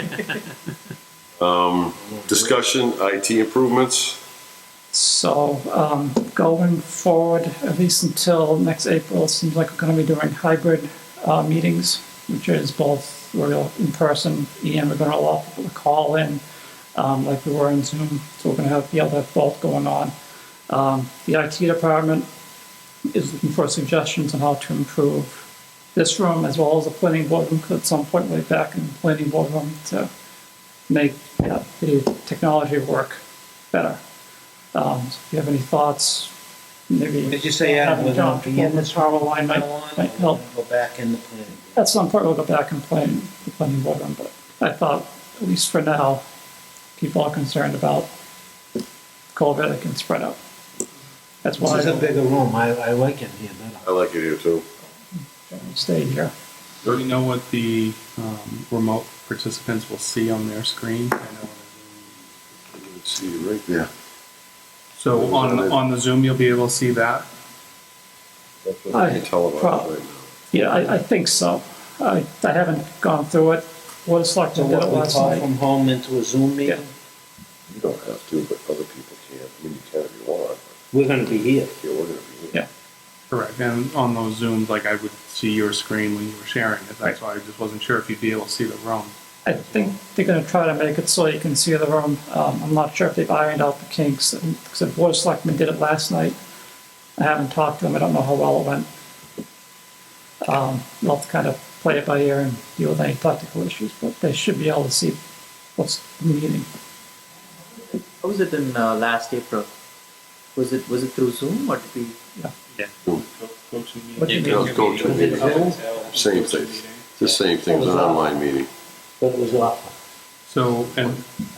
Come on, man. Discussion, IT improvements. So, going forward, at least until next April, it seems like we're gonna be doing hybrid, meetings, which is both real in person, and we're gonna allow people to call in, like we were in Zoom, so we're gonna be able to have both going on. The IT department is looking for suggestions on how to improve this room as well as the planning board room, 'cause at some point we'll be back in the planning board room to make the technology work better. So if you have any thoughts, maybe. Did you say Adam, having we're John gonna be in pull this the power room line from might, now on, might or help. Go back in the planning. At some point, we'll go back and the planning board room, but I thought, at least for now, people are concerned about COVID, it can spread out. That's This why is a I bigger room, I like it here better. I like it here too. stayed here. Do we know what the remote participants will see on their screen? I know. Let's see, right there. So on the Zoom, you'll be able to see that? That's what they televised prob- right now. Yeah, I think so. I haven't gone through it. What it's like to So did it what, we last call night. from home into a Zoom meeting? You don't have to, but other people can. I mean, you can if you want, We're gonna be here. but yeah, we're gonna be here. Yeah. Correct. And on those Zooms, like I would see your screen when you were sharing it. That's why I just wasn't sure if you'd be able to see the room. I think they're gonna try to make it so you can see the room. I'm not sure if they've ironed out the kinks, because the board of selectmen did it last night. I haven't talked to them, I don't know how well it went. We'll have to kind of play it by ear and deal with any technical issues, but they should be able to see what's the meeting. How was it in last April? Was it through Zoom or did we? What do you You mean? can Go to a meeting. Go Same to a thing. meeting. It's the same thing, it's an online meeting. But it was awful. So, and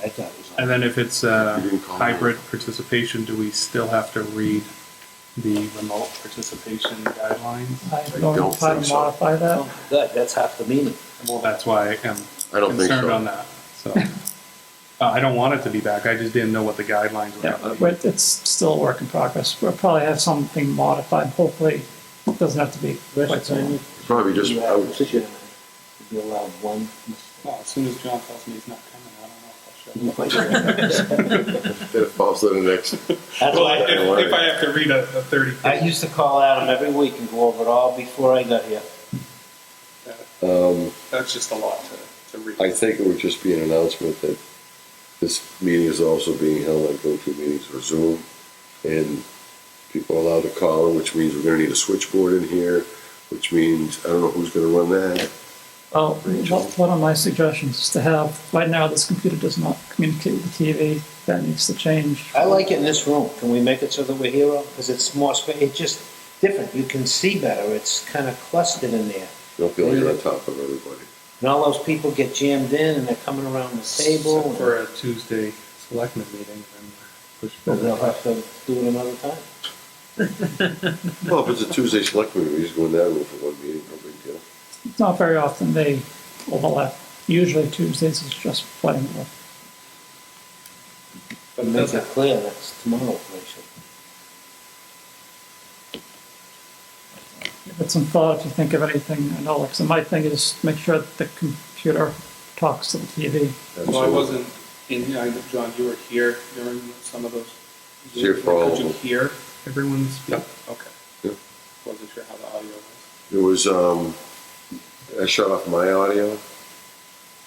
I thought it was awful. And then if it's You didn't call me. hybrid participation, do we still have to read the remote participation guidelines? I'm going don't to try think to so. modify that. Oh, good, that's half the meeting. Well, that's why I'm I don't think concerned so. on that, so. I don't want it to be back, I just didn't know what the guidelines were. Yeah, gonna be. but it's still a work in progress. We'll probably have something modified. Hopefully, it doesn't have to be quite so long. Probably just, I would, Be allowed one. Well, as soon as John tells me he's not coming, I don't know if I'll show up. it falls to the next. That's Well, why if I have to read a 30 I used to call Adam every week and go over it all before I got here. that's just a lot to read. I think it would just be an announcement that this meeting is also being held on GoToMeetings or Zoom, and people are allowed to call in, which means we're gonna need a switchboard in here, which means, I don't know who's gonna run that. Well, one of my suggestions is to have, right now, this computer does not communicate with the TV. That needs to change. I like it in this room. Can we make it so that we're here? Because it's more space, it's just different. You can see better. It's kind of clustered in there. You don't feel like you're on top of everybody. And all those people get jammed in and they're coming around the table. Except for a Tuesday selectment meeting, then push But for they'll that. have to do it another time. Well, if it's a Tuesday select meeting, we just go in that room for one meeting, no big deal. It's not very often they overlap. Usually Tuesdays is just playing with. But make it clear that's tomorrow, Rachel. Give it some thought if you think of anything. I know, like, so my thing is make sure that the computer talks to the TV. Well, I wasn't in, I know, John, you were here during some of those. Here for all of Could you them. hear everyone speak? Yeah. Okay. Yeah. Wasn't sure how the audio was. There was, I shut off my audio,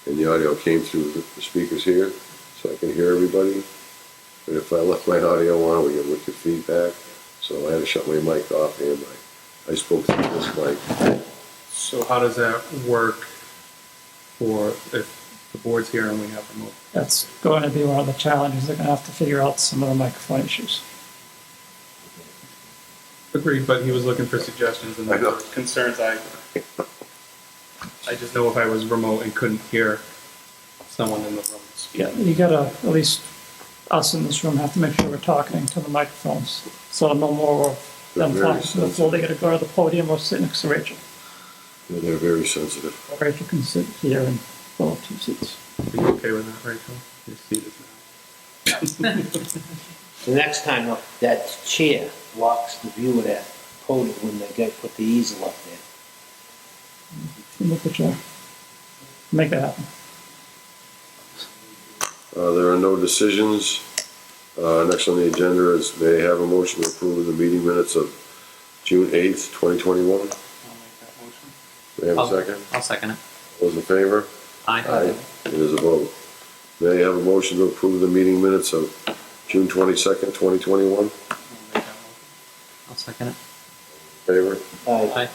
and the audio came through the speakers here, so I can hear everybody. But if I left my audio on, we get wicked feedback, so I had to shut my mic off, and I spoke through this mic. So how does that work for if the board's here and we have remote? That's going to be one of the challenges. They're going to have to figure out some of the microphone issues. Agreed, but he was looking for suggestions and I know. there were concerns I just know if I was remote and couldn't hear someone in the room speak. Yeah, you gotta, at least us in this room, have to make sure we're talking to the microphones. So no more of them They're very talking to the floor. They gotta go to the podium or sit next to Rachel. Yeah, they're very sensitive. Rachel can sit here and fill up 2 seats. Are you okay with that, Rachel? Your seat is now. The next time, that chair blocks the view of that coated when they put the easel up there. Look at you. Make that happen. There are no decisions. Next on the agenda is may I have a motion to approve the meeting minutes of June 8th, 2021? I'll make that motion. May I have a second? I'll second it. Those in favor? Aye. It is a vote. May I have a motion to approve the meeting minutes of June 22nd, 2021? I'll make that motion. I'll second it. Favor? Aye.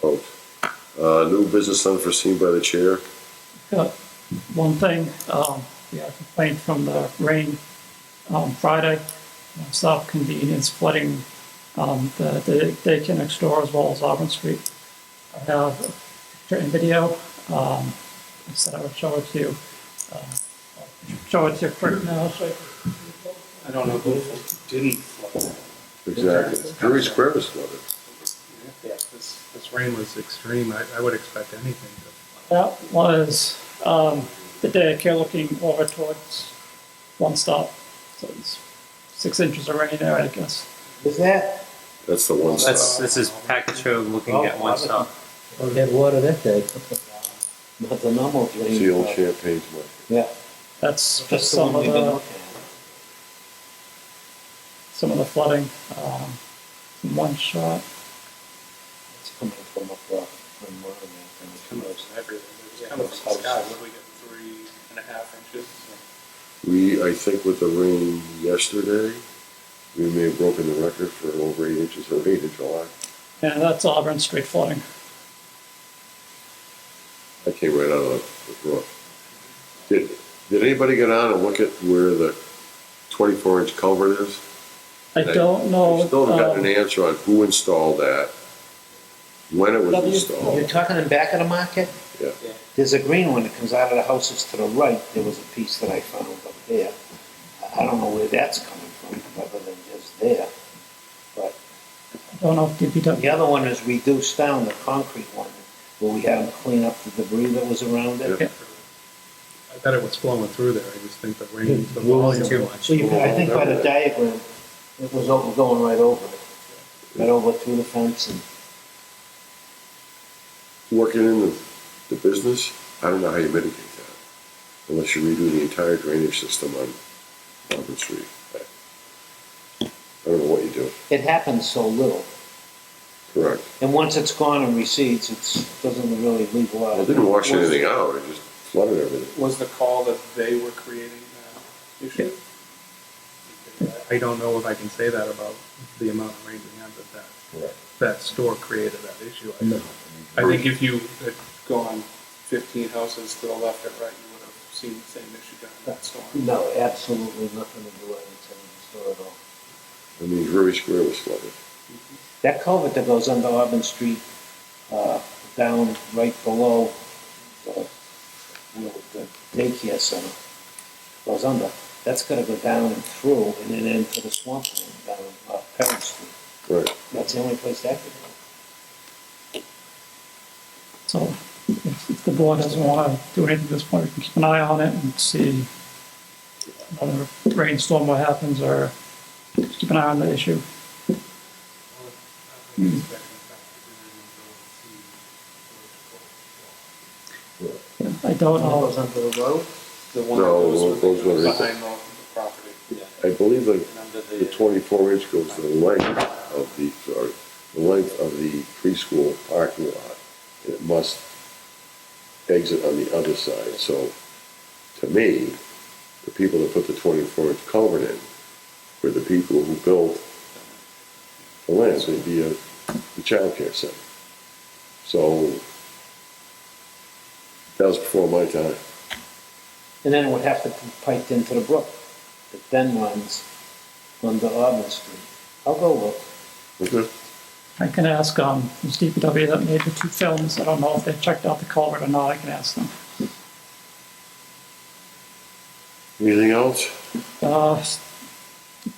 Vote. New business unforeseen by the chair. Got one thing, we had a complaint from the rain on Friday. South Convenience flooding, the daycare next door as well as Auburn Street. I have a picture and video. I said I would show it to you. Show it to you quick now. I don't know who didn't flood. Exactly. Drury Square was flooded. Yeah, this rain was extreme. I would expect anything to. That was the daycare looking over towards One Stop. So it's 6 inches of rain there, I guess. Is that? That's the one stop. This is Package Road looking at One Stop. We had water that day. Not the normal drain. It's the old Champagne's market. Yeah. That's just Just the some one of we've been the looking at. some of the flooding. In one shot. It's coming from up from Merrimack and it's Coming coming from everywhere. It was coming from the sky. What did we get, 3.5 inches? I think with the rain yesterday, we may have broken the record for over 8 inches of rain in July. Yeah, that's Auburn Street flooding. I came right out of the brook. Did anybody get on and look at where the 24-inch culvert is? I don't know. I still haven't gotten an answer on who installed that, when it was You're installed. talking in back of the market? Yeah. There's a green one that comes out of the houses to the right. There was a piece that I found up there. I don't know where that's coming from, other than just there. But I don't know if DPW. the other one is reduced down, the concrete one, where we had them clean up the debris that was around it. Yeah. I bet it was flowing through there. I just think the rain, the It wasn't volume. too much. So I think by the diagram, it was going right over it. Right over through the fence and. Working in the business, I don't know how you mitigate that, unless you redo the entire drainage system on Auburn Street. I don't know what you do. It happens so little. Correct. And once it's gone and recedes, it doesn't really leave a lot. Well, it didn't wash anything out, it just flooded everything. Was the call that they were creating that issue? I don't know if I can say that about the amount of rain we had, but that store created that issue. I think if you had gone 15 houses to the left or right, you would have seen the same issue during that storm. No, absolutely nothing to do with it at all. I mean, Drury Square was flooded. That culvert that goes under Auburn Street, down right below the daycare center, goes under. That's gotta go down and through and then into the swampland down Perry Street. Right. That's the only place that could go. So if the board doesn't want to do anything at this point, we can keep an eye on it and see another rainstorm, what happens, or just keep an eye on the issue. I don't It know. goes under the road. The one No, that those goes were- behind the property. I believe And under the 24-inch goes the length of the preschool parking lot. It must exit on the other side, so to me, the people that put the 24-inch culvert in were the people who built the land, so it'd be the childcare center. So, that was before my time. And then it would have to be piped into the brook that then runs under Auburn Street. I'll go look. Okay. I can ask this DPW that made the 2 films. I don't know if they checked out the culvert or not. I can ask them. Anything else?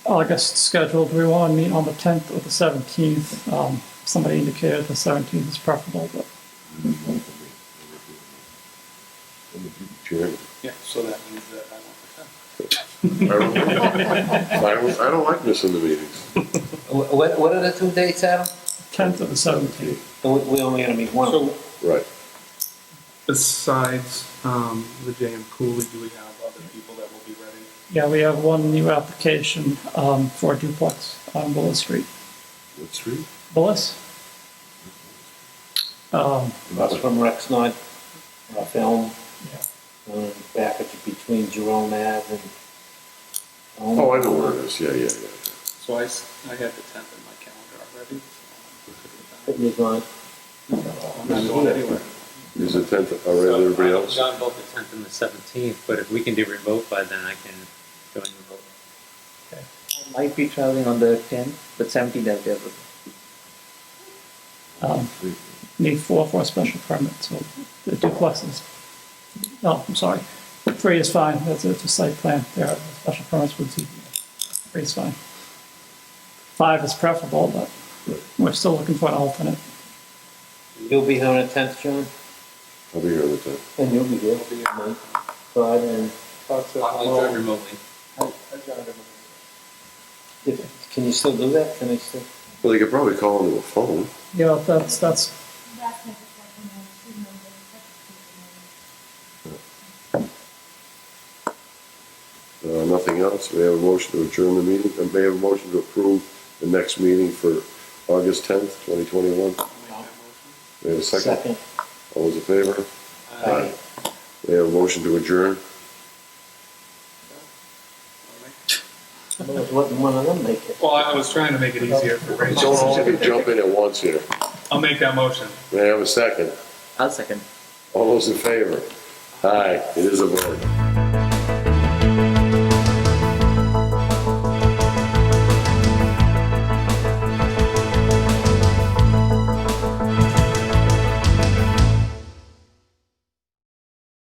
August scheduled. Do we want to meet on the 10th or the 17th? Somebody indicated the 17th is preferable, but Chairman. Yeah, so that means that I want the 10th. I don't like missing the meetings. What are the two dates, Adam? 10th or the 17th. We only gonna meet one. So Right. besides the JM Cooley, do we have other people that will be ready? Yeah, we have one new application for a duplex on Willis Street. What street? Willis? That's from Rexnord, film, Yeah. back between Jerome Ave and. Oh, I know where it is. Yeah. So I had the 10th in my calendar already. Put me on. I'm not going anywhere. Is the 10th already, everybody else? I'm on both the 10th and the 17th, but if we can do remote by then, I can join remote. Might be traveling on the 10th, but 17th I'll be able to. Need 4 for a special permit, so the duplex is, no, I'm sorry. 3 is fine, it's a site plan, there are special permits with ZBA. 3 is fine. 5 is preferable, but we're still looking for an alternate. You'll be here on the 10th, John? I'll be here on the 10th. And you'll be here. Mike, Friday, and I'll join remotely. can you still do that? Can I still? Well, they could probably call into a phone. Yeah, that's, That's my perspective, Nothing else. We have a motion to adjourn the meeting. May I have a motion to approve the next meeting for August 10th, 2021? We have a second? All those in favor? Aye. We have a motion to adjourn. I was letting one of them make it. Well, I was trying to make it easier for Don't all of you jump in at once here. I'll make that motion. May I have a second? I'll second. All those in favor? Aye, it is a vote.